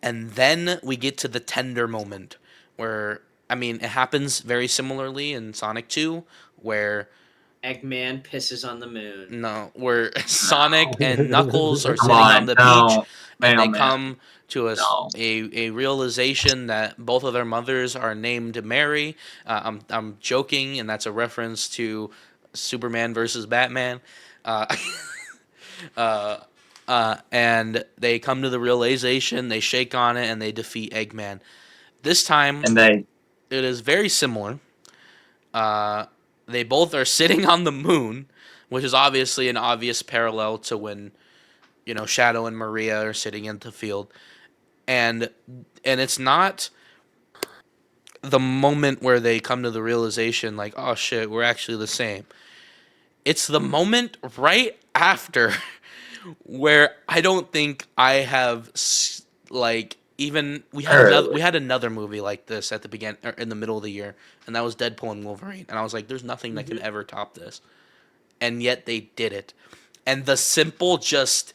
And then we get to the tender moment where, I mean, it happens very similarly in Sonic 2, where Eggman pisses on the moon. no, where Sonic and Knuckles are come sitting on on, the beach no, and they mailman, come to no. a realization that both of their mothers are named Mary. I'm joking, and that's a reference to Superman versus Batman. Uh, uh, and they come to the realization, they shake on it, and they defeat Eggman. This time, And they, it is very similar. Uh, they both are sitting on the moon, which is obviously an obvious parallel to when, you know, Shadow and Maria are sitting in the field, and it's not the moment where they come to the realization like, oh shit, we're actually the same. It's the moment right after where I don't think I have like, even we had another movie like this at the begin or in the middle of the year, and that was Deadpool and Wolverine, and I was like, there's nothing that can ever top this, and yet they did it. And the simple just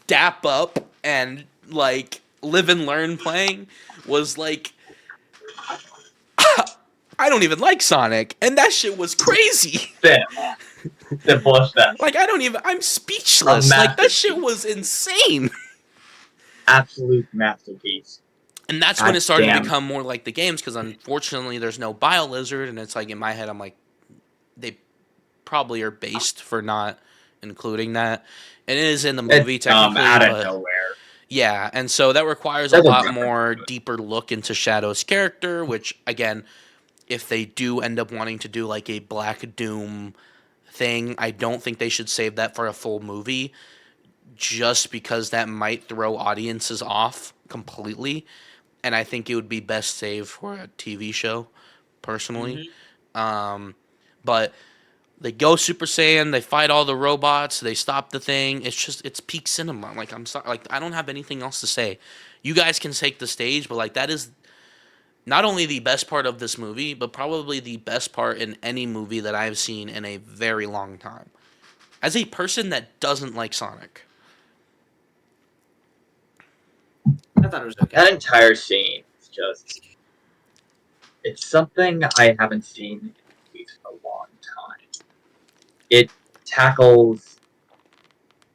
dap up and like live and learn playing was like I don't even like Sonic, and that shit was crazy. Cinema. Simple as that. Like I'm speechless. A Like that shit masterpiece. was insane. Absolute masterpiece. And that's when God it started to damn. become more like the games, because unfortunately there's no BioLizard, and it's like in my head I'm like, they probably are based for not including that. And it is in the movie It's technically, out of but nowhere. yeah, and so that requires a There's a lot reference more to it. deeper look into Shadow's character, which again, if they do end up wanting to do like a Black Doom thing, I don't think they should save that for a full movie, just because that might throw audiences off completely. And I think it would be best saved for a TV show, personally. Mm-hmm. Um, but they go Super Saiyan, they fight all the robots, they stop the thing. It's peak cinema. Like I'm sorry, like I don't have anything else to say. You guys can take the stage, but like that is not only the best part of this movie, but probably the best part in any movie that I've seen in a very long time. As a person that doesn't like Sonic, I thought it was okay. That entire scene is just. It's something I haven't seen in movies for a long time. It tackles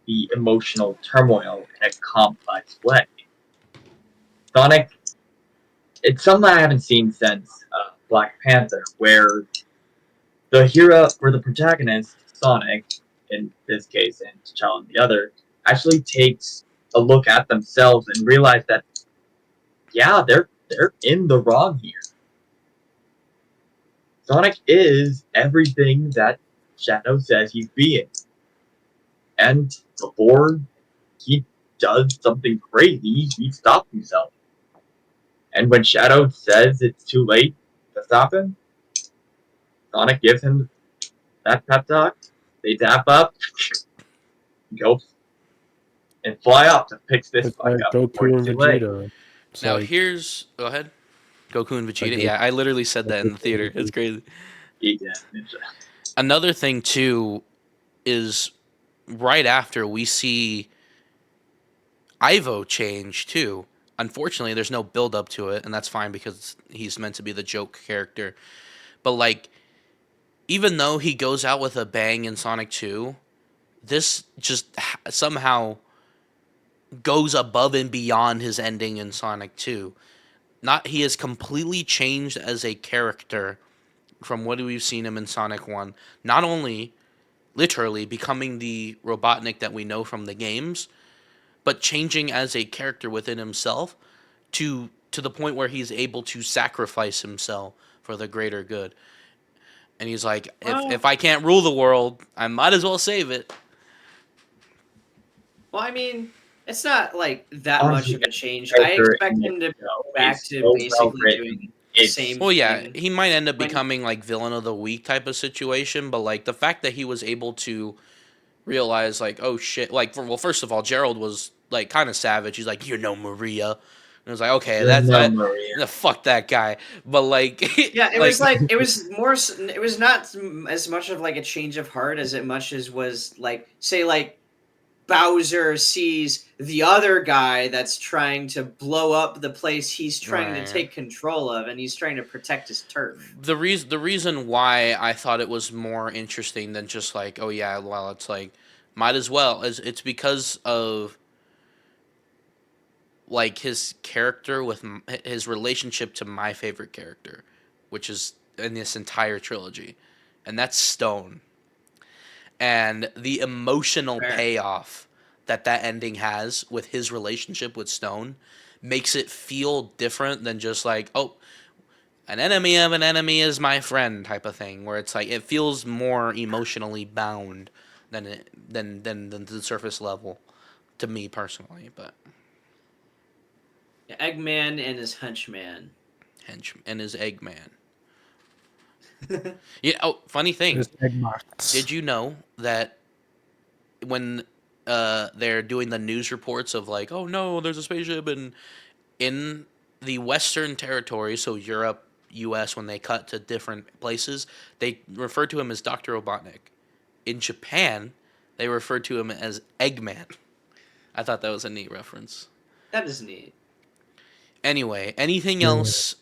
the emotional turmoil in a complex way. Sonic. It's something I haven't seen since Black Panther, where the protagonist, Sonic, in this case, and T'Challa in the other, actually takes a look at themselves and realize that, yeah, they're in the wrong here. Sonic is everything that Shadow says he's being. And before he does something crazy, he stops himself. And when Shadow says it's too late to stop him, Sonic gives him that pep talk. They tap up, go and fly up to fix this It's fuck like up before Goku it's and too late. Vegeta. It's now like here's go ahead, Goku and like Vegeta. Yeah, I literally said that in the theater. It's crazy. Yeah, Ninja. Another thing too is right after we see Ivo change too. Unfortunately, there's no build up to it, and that's fine because he's meant to be the joke character. But like, even though he goes out with a bang in Sonic 2, this just somehow goes above and beyond his ending in Sonic 2. Not he has completely changed as a character from what we've seen him in Sonic 1. Not only literally becoming the Robotnik that we know from the games, but changing as a character within himself to the point where he's able to sacrifice himself for the greater good. And he's like, Well, if I can't rule the world, I might as well save it. well, I mean, it's not like that much Honestly, of a change. I character expect in this him to show go back is to so well basically doing written. the It's same Well, yeah, thing. he might end up When becoming like villain of the week type of situation, but like the fact that he was able to realize like, oh shit, like well, first of all, Gerald was like kind of savage. He's like, you're no Maria, and I was like, okay, you're that's no that. Maria. No, fuck that guy. But like, yeah, it like was like it was more. It was not as much of like a change of heart as it much as was like say like Bowser sees the other guy that's trying to blow up the place he's trying to right. take control of, and he's trying to protect his turf. The reason why I thought it was more interesting than just like, oh yeah, well, it's like might as well is it's because of like his character with his relationship to my favorite character, which is in this entire trilogy, and that's Stone. And the emotional Fair. payoff that ending has with his relationship with Stone makes it feel different than just like, oh, an enemy of an enemy is my friend type of thing, where it's like it feels more emotionally bound than the surface level to me personally. But Eggman and his henchman. Hench and his Eggman. Yeah. Oh, funny thing. it's Eggbox. Did you know that when they're doing the news reports of like, oh no, there's a spaceship, and in the Western territory, so Europe, U.S., when they cut to different places, they refer to him as Dr. Robotnik. In Japan, they refer to him as Eggman. I thought that was a neat reference. That is neat. Anyway, anything Yeah. else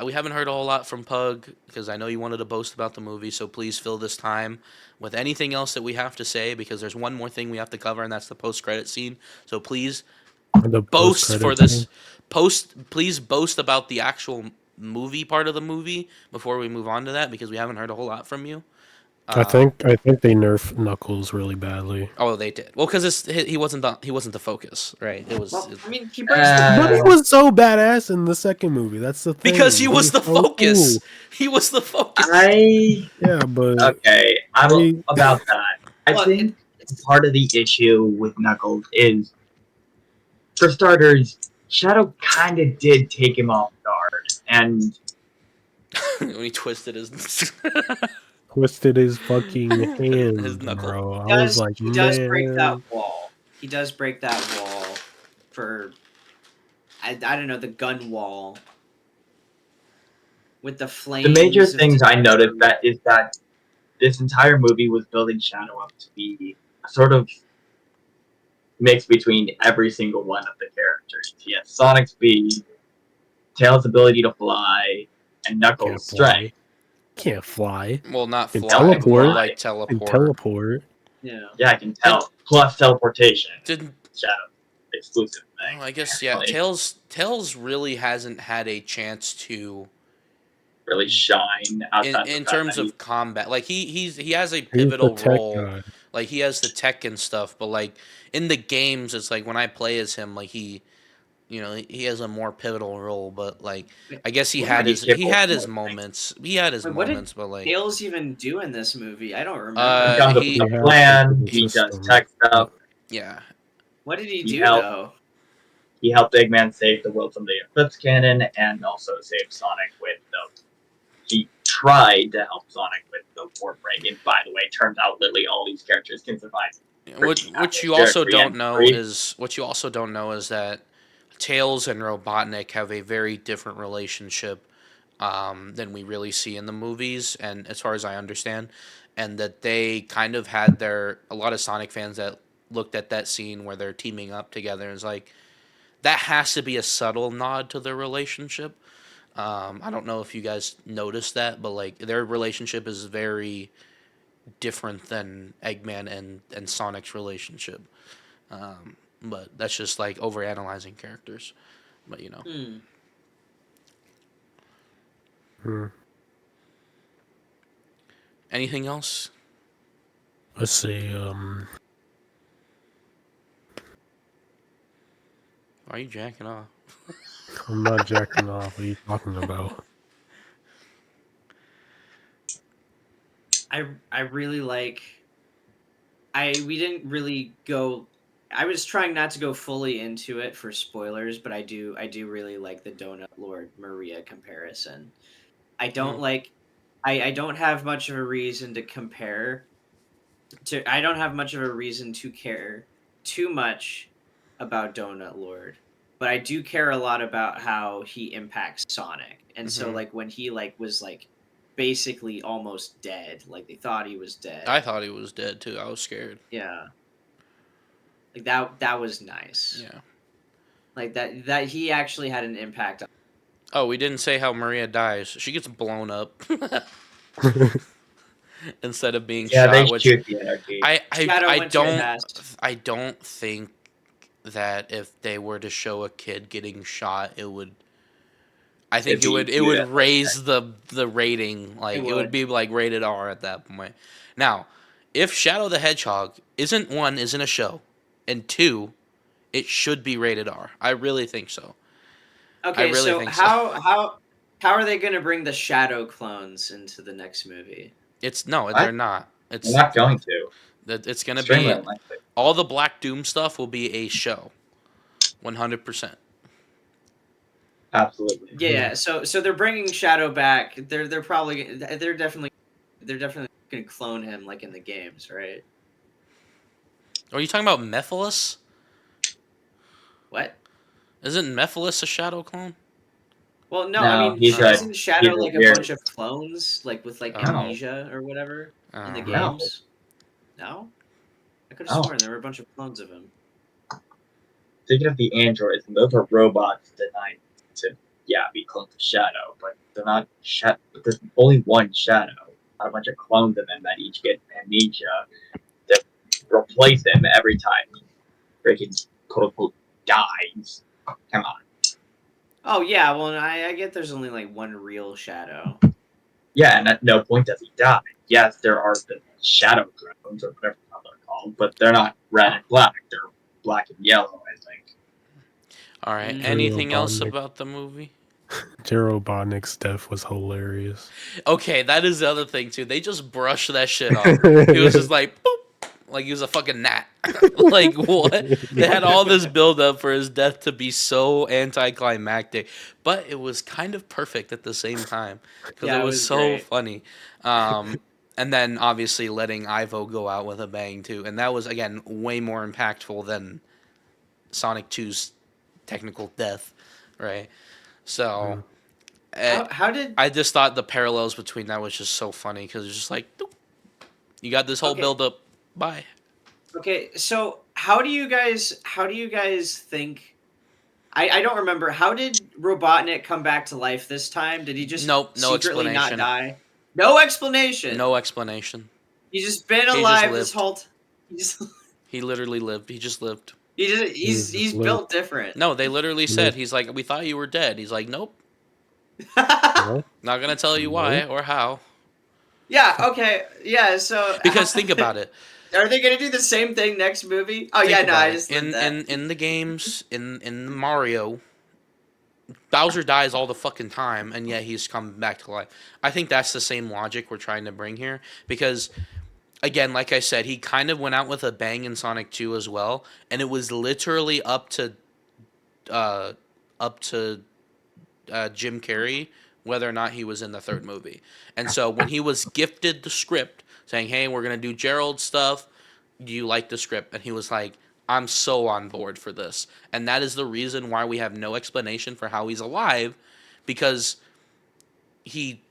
We haven't heard a whole lot from Pug because I know you wanted to boast about the movie. So please fill this time with anything else that we have to say because there's one more thing we have to cover, and that's the post-credit scene. So please The post boast for credit this scene. Please boast about the actual movie part of the movie before we move on to that because we haven't heard a whole lot from you. I think they nerfed Knuckles really badly. Oh, they did. Well, because he wasn't the focus, right? It was Well, I mean, he breaks the But he Uh, wall. was so badass in the second movie. That's the because thing. he was the So focus. cool. He was the focus. I Yeah, but okay. they, About that. I Well, think it's part of the issue with Knuckles is, for starters, Shadow kind of did take him off guard, and When he twisted his twisted his fucking his hand, knuckle. bro. I was like, he does break that man. wall. He does break that wall for I don't know, the gun wall with the the major flames of things I noticed Maria. that is that this entire movie was building Shadow up to be a sort of mix between every single one of the characters. He has Sonic speed, Tails' ability to fly, and Can't Knuckles' fly. strength. Can't fly. Well, not Can fly, but more teleport. like Can teleport. teleport. Yeah. Yeah, I can tell. Plus teleportation. Didn't Shadow exclusive Oh, thing. I guess yeah. Apparently. Tails really hasn't had a chance to Really shine outside the in fact terms that he of combat. Like he has a He's the pivotal tech role. guy. Like he has the tech and stuff, but like in the games, it's like when I play as him, like he has a more pivotal role. But like Wait, I guess what, he's he capable of had his more things. moments. He had his what did moments, but like Tails even do in this movie? I don't He remember. comes up with he a He has plan. the He does system. tech stuff. yeah. What did he He do helped. though? He helped Eggman save the world from the Eclipse Cannon, and also save Sonic with the. He tried to help Sonic with the Warp Ring, and by the way, turns out literally all these characters can survive. What you also don't know is that Tails and Robotnik have a very different relationship than we really see in the movies, and as far as I understand, and that they kind of had a lot of Sonic fans that looked at that scene where they're teaming up together and is like that has to be a subtle nod to their relationship. I don't know if you guys noticed that, but like their relationship is very different than Eggman and Sonic's relationship. But that's just like over analyzing characters. But Hmm. Hmm. anything else? Let's see. Why are you jacking off? I'm not jacking off. What are you talking about? I really like. We didn't really go. I was trying not to go fully into it for spoilers, but I do really like the Donut Lord Maria comparison. I don't Mm. like. I don't have much of a reason to compare to. I don't have much of a reason to care too much about Donut Lord, but I do care a lot about how he impacts Sonic. And so Mm-hmm. like when he like was like basically almost dead, like they thought he was dead. I thought he was dead too. I was scared. Yeah. Like that was nice. Yeah. Like that he actually had an impact on. Oh, we didn't say how Maria dies. She gets blown up instead of being Yeah, they shot, which shoot the energy. Shadow went too fast. I don't think that if they were to show a kid getting shot, it would. I think It'd be it viewed would as like raise the rating. Like It it would would. be like rated R at that point. Now, if Shadow the Hedgehog isn't a show, and two, it should be rated R. I really think so. I Okay, really so think so. how are they going to bring the Shadow clones into the next movie? It's no, they're What? not. They're not going to. It's gonna Extremely be unlikely. all the Black Doom stuff will be a show, 100%. Absolutely. Yeah, so they're bringing Shadow back. They're definitely going to clone him like in the games, right? Are you talking about Mephiles? What? Isn't Mephiles a Shadow clone? Well, no, I No, mean, he's a isn't Shadow he's a like a weird. bunch of clones, like with like Oh, No, amnesia or whatever in the oh. no, games? No, I could have no. sworn there were a bunch of clones of him. Thinking of the androids, and those are robots designed to yeah, be clone to Shadow, but they're not Shadow. There's only one Shadow, not a bunch of clones of him that each get amnesia to replace him every time he freaking quote unquote dies. Come on. Oh yeah, well I get there's only like one real Shadow. Yeah, and at no point does he die. Yes, there are the Shadow drones or whatever the hell they're called, but they're not red and black. They're black and yellow, I think. All right. Mm. Anything else Robotnik. about the movie? Jerry Robotnik's death was hilarious. Okay, that is the other thing too. They just brushed that shit off. He was just like, boop, like he was a fucking gnat. Like what? They had all this build up for his death to be so anticlimactic, but it was kind of perfect at the same time because it Yeah, it was was so great. funny. And then obviously letting Ivo go out with a bang too, and that was again way more impactful than Sonic 2's technical death, right? So. How did I just thought the parallels between that was just so funny because it's just like doop, you got this whole okay build up. Bye. okay so how do you guys think I don't remember, how did Robotnik come back to life this time? Did he just Nope, no secretly not explanation. die? No explanation. No explanation. He's just been He just alive this lived. whole he just He literally lived. He just lived. he's built different. No, they literally said Nope. he's like, we thought you were dead. He's like, nope, No, not gonna tell you why no. or how. Yeah, okay. Yeah, so Because think about it. are they going to do the same thing next movie? Oh Think yeah, no, about I it. just meant that. In the games, in Mario, Bowser dies all the fucking time, and yet he's come back to life. I think that's the same logic we're trying to bring here because again, like I said, he kind of went out with a bang in Sonic 2 as well, and it was literally uh, up to Jim Carrey whether or not he was in the third movie. And so when he was gifted the script saying, "Hey, we're gonna do Gerald stuff. Do you like the script?" and he was like, "I'm so on board for this," and that is the reason why we have no explanation for how he's alive, because he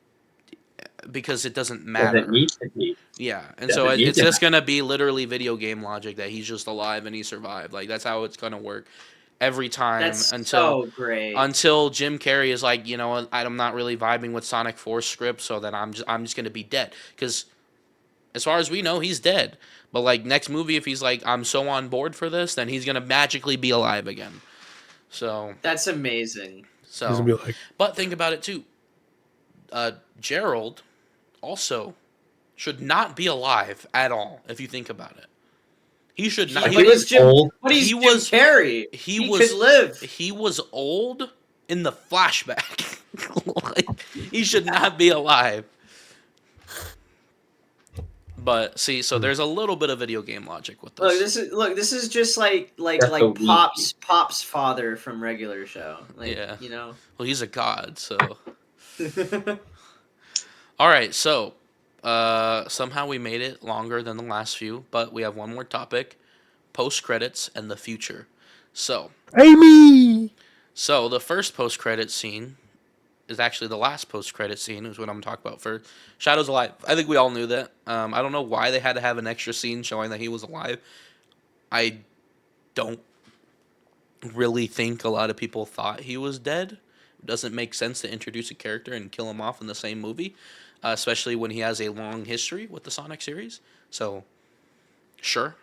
because it doesn't Doesn't matter. need to be. Yeah, and so Doesn't need it's to. just gonna be literally video game logic that he's just alive and he survived. Like that's how it's gonna work every time That's so great. until Jim Carrey is like, you know, what, I'm not really vibing with Sonic 4 script, so then I'm just gonna be dead. Because as far as we know, he's dead. But like next movie, if he's like, I'm so on board for this, then he's gonna magically be alive again. So That's amazing. He's so, gonna be like, but think about it too. Gerald also should not be alive at all. If you think about it, he should not. He, Like, but he he's was Jim. old. But he's He Jim was Carrey. he He was could live. he was old in the flashback. Like, he should not be alive. But see, so there's a little bit of video game logic with Look, this. this is just like That's the Pop's father from regular show. Like, Yeah. you know. Well, he's a god, so. All right, so somehow we made it longer than the last few, but we have one more topic: post credits and the future. So, Amy. so the first post credit scene is actually the last post credit scene. Is what I'm talking about first. Shadow's alive. I think we all knew that. I don't know why they had to have an extra scene showing that he was alive. I don't really think a lot of people thought he was dead. It doesn't make sense to introduce a character and kill him off in the same movie, especially when he has a long history with the Sonic series. So, sure.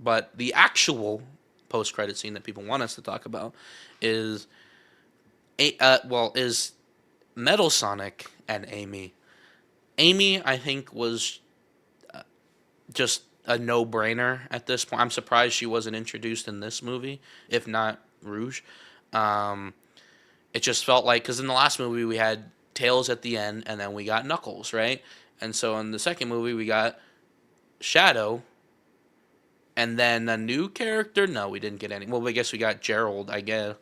But the actual post credit scene that people want us to talk about is is Metal Sonic and Amy. Amy, I think, was just a no brainer at this point. I'm surprised she wasn't introduced in this movie, if not Rouge. Um, it just felt like, because in the last movie we had Tails at the end, and then we got Knuckles, right? And so in the second movie we got Shadow, and then a new character. No, we didn't get any. Well, I guess we got Gerald, I guess,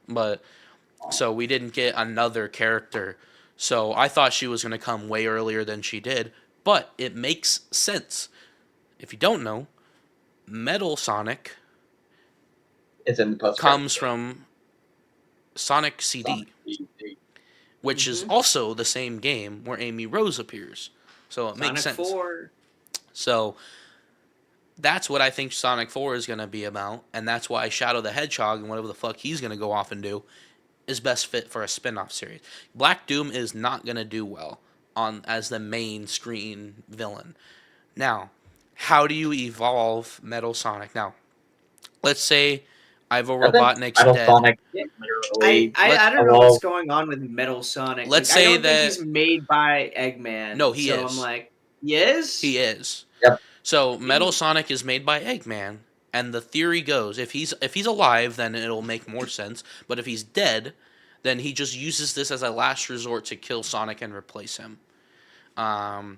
but so we didn't get another character. So I thought she was going to come way earlier than she did, but it makes sense. If you don't know, Metal Sonic It's in the post. comes from Sonic CD, which is Mhm. also the same game where Amy Rose appears. So it makes Sonic sense. 4. So that's what I think Sonic 4 is going to be about, and that's why Shadow the Hedgehog and whatever the fuck he's going to go off and do is best fit for a spin-off series. Black Doom is not going to do well on as the main screen villain. Now, how do you evolve Metal Sonic? Now, let's say Ivo I think Robotnik's Metal dead. Sonic literally I don't know what's evolved. going on with Metal Sonic. Let's Like, I say don't think that he's made by Eggman. no, he So I'm is. like, he is? He is. Yep. So Metal Sonic is made by Eggman, and the theory goes if he's alive, then it'll make more sense. But if he's dead, then he just uses this as a last resort to kill Sonic and replace him. Um,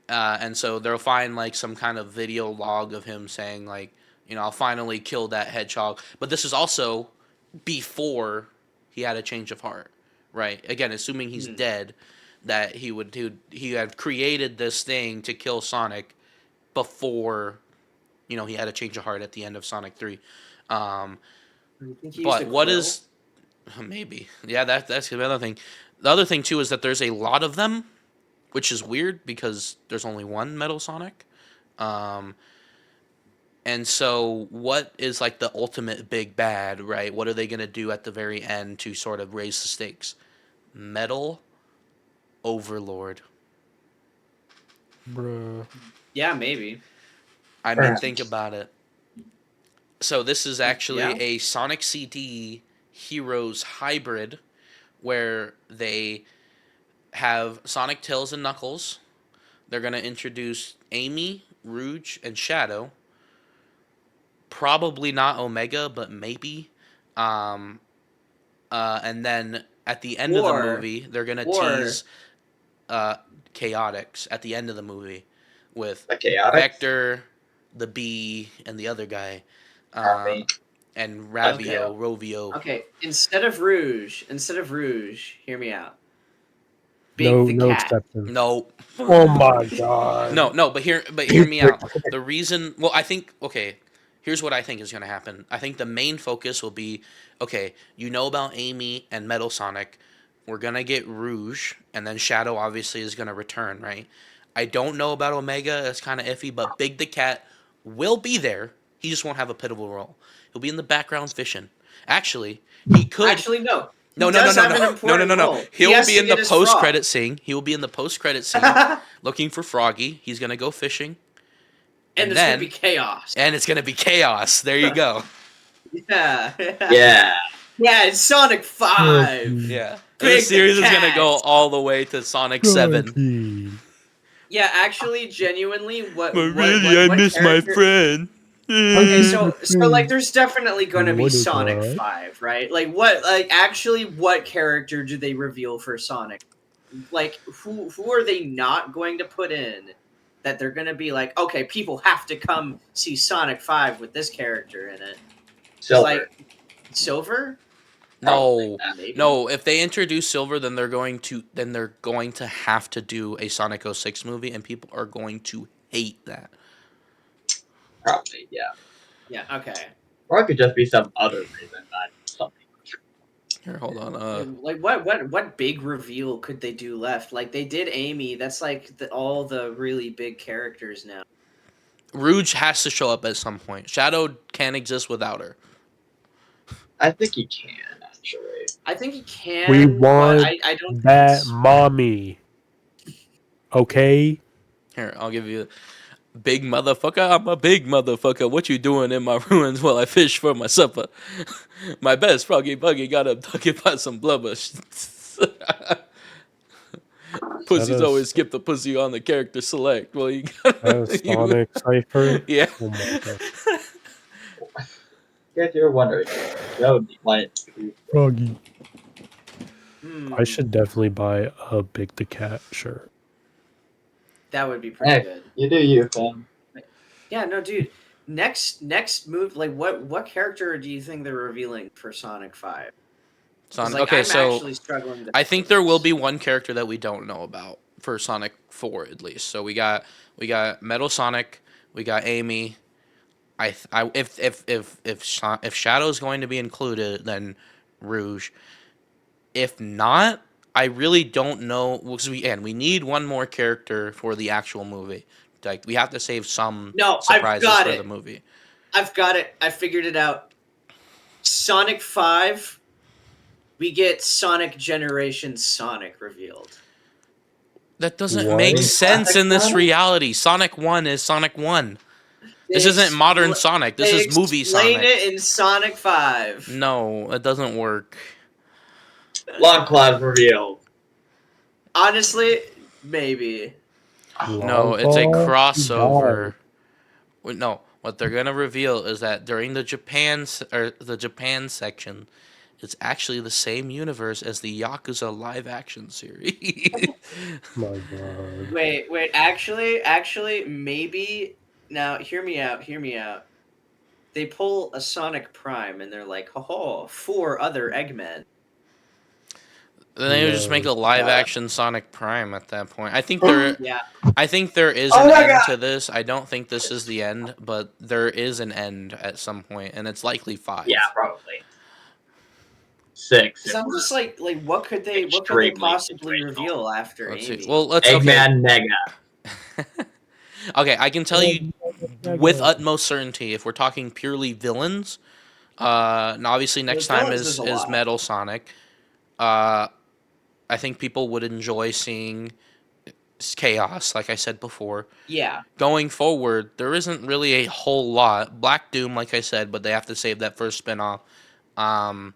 and so they'll find like some kind of video log of him saying like, I'll finally kill that hedgehog. But this is also before he had a change of heart, right? Again, assuming he's dead, that he had created this thing to kill Sonic before, he had a change of heart at the end of Sonic 3. You think he used But a what quill? is maybe, yeah, that's the other thing. The other thing too is that there's a lot of them, which is weird because there's only one Metal Sonic. And so, what is like the ultimate big bad, right? What are they going to do at the very end to sort of raise the stakes? Metal Overlord. Bruh. Yeah, maybe. I mean, think about it. So, this is actually Yeah. a Sonic CD Heroes hybrid where they have Sonic, Tails, and Knuckles. They're going to introduce Amy, Rouge, and Shadow. Probably not Omega, but maybe. And then at the end of the movie, they're gonna tease Chaotix at the end of the movie with The Chaotix Vector, the Bee, and the other guy, Army. and Okay. Rovio. Okay, instead of Rouge, hear me out. Big No, the no cat. exception. No. Oh my god. No, but hear me out. The reason, well, I think, okay, here's what I think is going to happen. I think the main focus will be, okay, about Amy and Metal Sonic. We're going to get Rouge, and then Shadow obviously is going to return, right? I don't know about Omega. That's kind of iffy, but Big the Cat will be there. He just won't have a pivotal role. He'll be in the background fishing. Actually, he could. Actually, no. No, He no, no, does no, have an no, no, no, important no, no. role. He He'll has be to in get the his frog. post-credit scene. He will be in the post-credit scene looking for Froggy. He's gonna go fishing, And there's gonna be chaos. and it's gonna be chaos. There you go. Yeah. Yeah. Yeah, it's Sonic 5. Yeah, Big the series the is gonna cat. go all the way to Sonic 7. Froggy. Yeah, actually, genuinely, what my character... friend. Okay, so like, there's definitely going to be What is Sonic that? 5, right? Like, actually, what character do they reveal for Sonic? Like, who are they not going to put in that they're going to be like, okay, people have to come see Sonic 5 with this character in it? Silver. Like, Silver? No, Maybe. no. If they introduce Silver, then they're going to have to do a Sonic 06 movie, and people are going to hate that. Probably, yeah. Yeah, okay. Or it could just be some other reason, not something. Here, hold on. Like, what big reveal could they do left? Like, they did Amy. That's like all the really big characters now. Rouge has to show up at some point. Shadow can't exist without her. I think he can, actually. I think he can. We but want I don't. that think mommy. Okay? Here, I'll give you big motherfucker. I'm a big motherfucker. What you doing in my ruins while I fish for my supper? My best froggy buggy got abducted by some blubber. Pussies always skip the pussy on the character select. Well, you got Sonic Cypher? Yeah. Oh my god. Guess you're wondering, that would be my Froggy. Hmm, I should definitely buy a Big the Cat shirt. that would be pretty Hey, good. you do you, thing. Yeah, no, dude. Next move. Like, what character do you think they're revealing for Sonic 5? 'Cause, Sonic. like, Okay, I'm so actually struggling. I think there will be one character that we don't know about for Sonic 4 at least. So we got Metal Sonic, we got Amy. If Shadow's going to be included, then Rouge. If not, I really don't know because we need one more character for the actual movie. Like we have to save some No, I've surprises got for it. the movie. I've got it. I figured it out. Sonic 5 we get Sonic Generation Sonic revealed. That doesn't What? make mean sense classic in this Sonic? reality. Sonic 1 is Sonic 1. This They isn't modern expl- Sonic. This they is movie explain Sonic. it in Sonic 5. No, it doesn't work. Long Cloud revealed. Honestly, maybe. No, it's a Longclaw? crossover. No, what they're gonna reveal is that during the Japan section, it's actually the same universe as the Yakuza live action series. My God. Wait. Actually, maybe. Now, hear me out. They pull a Sonic Prime and they're like, ho, 4 other Eggmen. Then they would just make a No. live action Sonic Prime at that point. Yeah. I think there is Oh an my end God! to this. I don't think this is the end, but there is an end at some point, and it's likely 5. Yeah, probably 6. Because I'm just like, what could they Extremely possibly situational. reveal after Let's see. Amy? Well, let's Eggman Mega. Okay, I can tell you with utmost certainty if we're talking purely villains. Now obviously next time villains is a is lot. Metal Sonic. I think people would enjoy seeing Chaos, like I said before. Yeah. Going forward, there isn't really a whole lot. Black Doom, like I said, but they have to save that first spinoff. Um,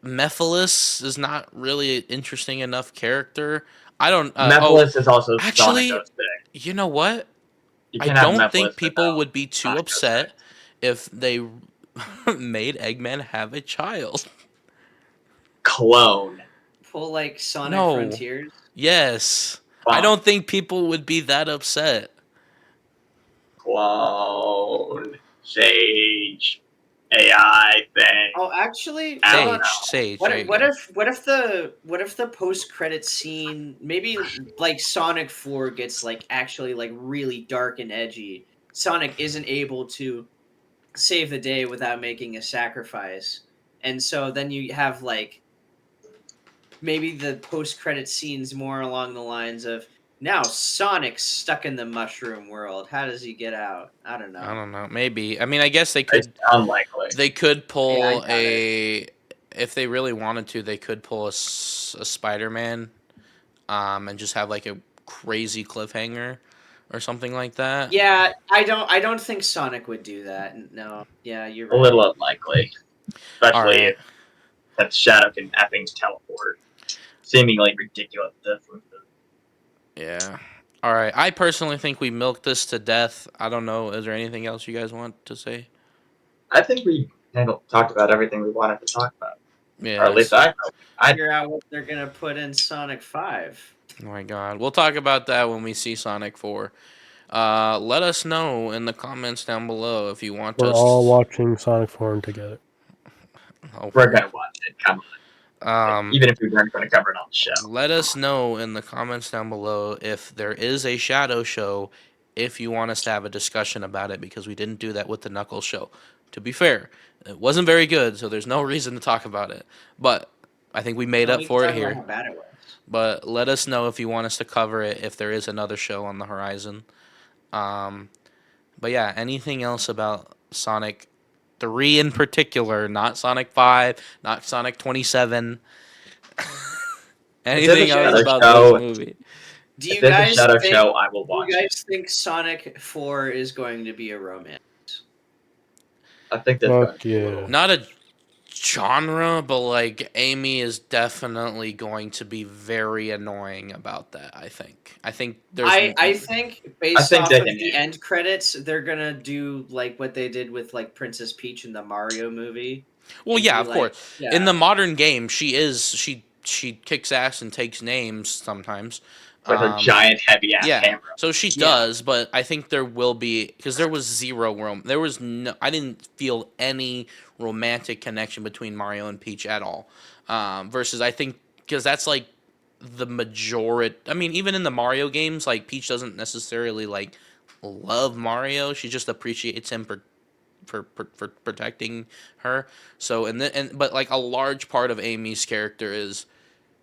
Mephiles is not really an interesting enough character. I don't. Mephiles is also actually, Sonic 06. you know what? You I can't have don't think Mephiles people without would be too Sonic upset 06. if they made Eggman have a child. Clone. Pull like Sonic No. Frontiers. Yes. Wow. I don't think people would be that upset. Clone. Sage. AI thing. Oh, actually, I don't Sage, know. Sage. What there if, you what go. if the post credit scene, maybe like Sonic 4 gets like actually like really dark and edgy. Sonic isn't able to save the day without making a sacrifice. And so then you have like maybe the post credit scenes more along the lines of now Sonic's stuck in the mushroom world. How does he get out? I don't I know. don't know. Maybe. I mean, I guess It's unlikely. they could Yeah, I pull doubt it. a if they really wanted to, they could pull a Spider-Man and just have like a crazy cliffhanger or something like that. Yeah, I don't think Sonic would do that. No. Yeah, you're A right. little unlikely. All Especially right. if that Shadow can effing teleport. Seemingly ridiculous differences. Yeah. All right. I personally think we milked this to death. I don't know. Is there anything else you guys want to say? I think we talked about everything we wanted to talk about. Yeah. Or at least I Figure out what they're gonna put in Sonic 5. Oh my God. We'll talk about that when we see Sonic 4. Let us know in the comments down below if you want We're us. all watching Sonic Forum together. we're gonna watch it. Come on. Um, Even if we weren't gonna cover it on the show. let us know in the comments down below if there is a shadow show, if you want us to have a discussion about it, because we didn't do that with the Knuckles show. To be fair, it wasn't very good, so there's no reason to talk about it. But I think we made No, up we can for it talk about here. how bad it was. But let us know if you want us to cover it, if there is another show on the horizon. But yeah, anything else about Sonic 3 in particular, not Sonic 5, not Sonic 27. Anything else Shadow about Show, this movie? Do you if there's a guys Shadow think, Show, I will do you watch it. guys think Sonic 4 is going to be a romance? I think that's Fuck going to be a yeah. little. Not a genre, but like Amy is definitely going to be very annoying about that. I think there's. I think based think off they of can the handle end credits, they're gonna do like what they did with like Princess Peach in the Mario movie. Well, and yeah, be of like, course. yeah. In the modern game, she kicks ass and takes names sometimes. With a giant, heavy ass Yeah, camera. so she Yeah. does, but I think there will be because there was zero there was no. I didn't feel any romantic connection between Mario and Peach at all. Versus I think because that's like the majority. I mean, even in the Mario games, like Peach doesn't necessarily like love Mario. She just appreciates him for protecting her. So but like a large part of Amy's character is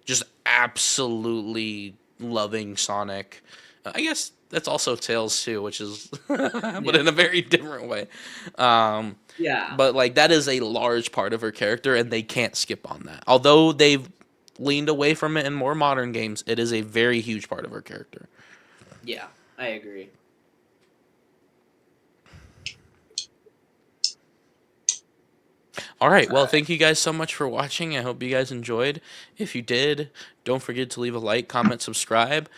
just absolutely loving Sonic I guess that's also Tails too, which is, but Yeah. in a very different way. Um, Yeah. but like that is a large part of her character, and they can't skip on that. Although they've leaned away from it in more modern games, it is a very huge part of her character. Yeah. I agree. All right. Well, thank you guys so much for watching. I hope you guys enjoyed. If you did, don't forget to leave a like, comment, subscribe.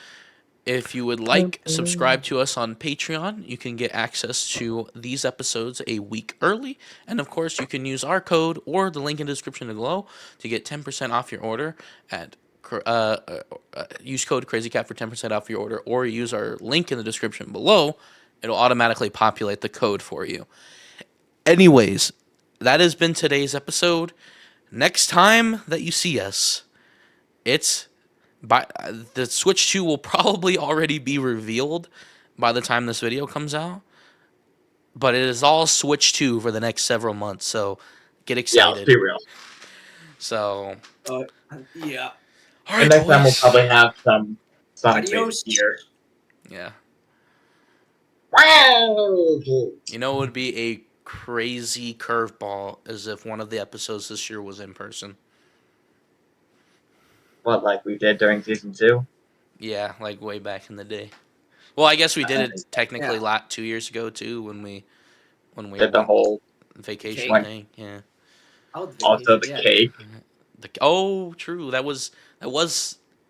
If you would like, subscribe to us on Patreon. You can get access to these episodes a week early. And of course, you can use our code or the link in the description below to get 10% off your order at use code CrazyCat for 10% off your order, or use our link in the description below. It'll automatically populate the code for you. Anyways, that has been today's episode. Next time that you see us, it's by the Switch 2 will probably already be revealed by the time this video comes out. But it is all Switch 2 for the next several months, so get Yeah, let's excited. be real. So, Yeah. all And right, next time we'll boys. probably have some Sonic Adios. here. Yeah. Wow! You know, it would be a crazy curveball as if one of the episodes this year was in person. What, like we did during season 2? Yeah, like way back in the day. Well, I guess we did it technically Yeah. 2 years ago too, when we Did the went whole vacation Cake? thing. Yeah. Oh, the also vacation, the yeah. cake. True. That was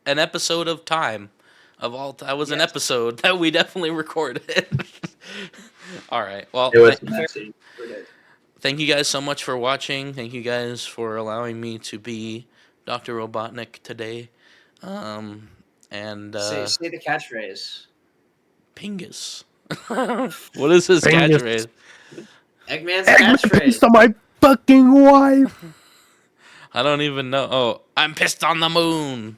an episode of time of all. That was an Yes. episode that we definitely recorded. All right. Well, It was messy. thank you guys so much for watching. Thank you guys for allowing me to be Dr. Robotnik today. And Say the catchphrase. Pingus. What is his Pingus. catchphrase? Eggman's Eggman catchphrase. pissed on my fucking wife. I don't even know. Oh, I'm pissed on the moon.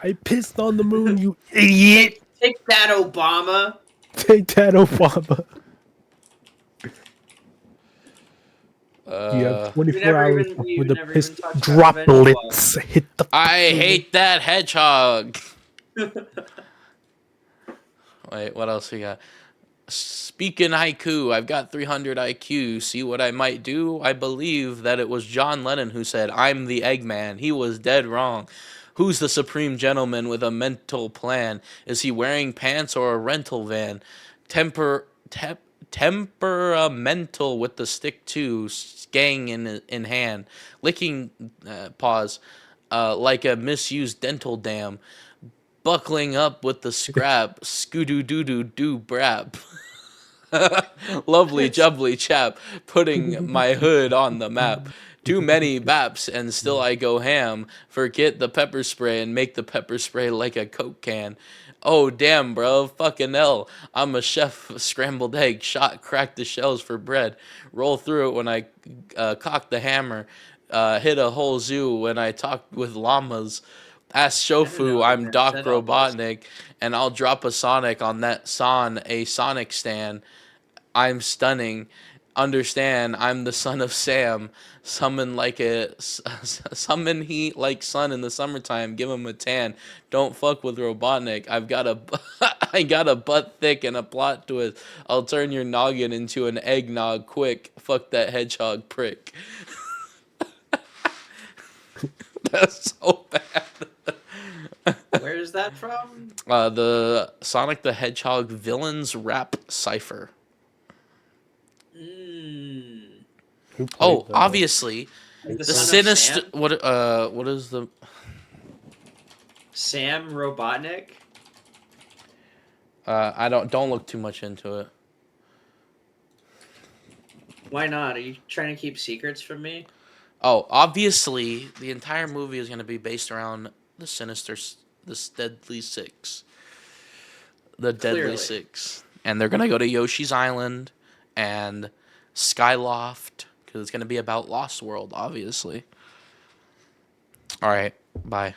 I pissed on the moon, you idiot. Take that, Obama. Take that, Obama. You have 24 hours before the piss talked about droplets hit the. I hate that hedgehog. Wait, what else we got? Speaking haiku, I've got 300 IQ. See what I might do? I believe that it was John Lennon who said, I'm the Eggman. He was dead wrong. Who's the supreme gentleman with a mental plan? Is he wearing pants or a rental van? Temperamental with the stick too, gang in hand, licking paws like a misused dental dam, buckling up with the scrap, scoo doo doo doo brap. Lovely jubbly chap, putting my hood on the map. Too many baps and still I go ham. Forget the pepper spray and make the pepper spray like a Coke can. Oh damn, bro, fucking hell. I'm a chef, scrambled egg, shot, crack the shells for bread. Roll through it when I cock the hammer. Hit a whole zoo when I talk with llamas. Ask I don't know Shofu, if I'm I've Doc said all this. Robotnik, and I'll drop a Sonic on that a Sonic stand. I'm stunning. Understand, I'm the son of Sam. Summon heat like sun in the summertime. Give him a tan. Don't fuck with Robotnik. I got a butt thick and a plot twist. I'll turn your noggin into an eggnog quick. Fuck that hedgehog prick. That's so bad. Where is that from? The Sonic the Hedgehog villains rap cipher. Mm. Who played Oh, the- obviously, The the son of sinister. Sam? What is the? Sam Robotnik? I don't look too much into it. Why not? Are you trying to keep secrets from me? Oh, obviously, the entire movie is going to be based around the Deadly Six. The Deadly Clearly. Six. And they're going to go to Yoshi's Island and Skyloft, because it's going to be about Lost World, obviously. All right, bye.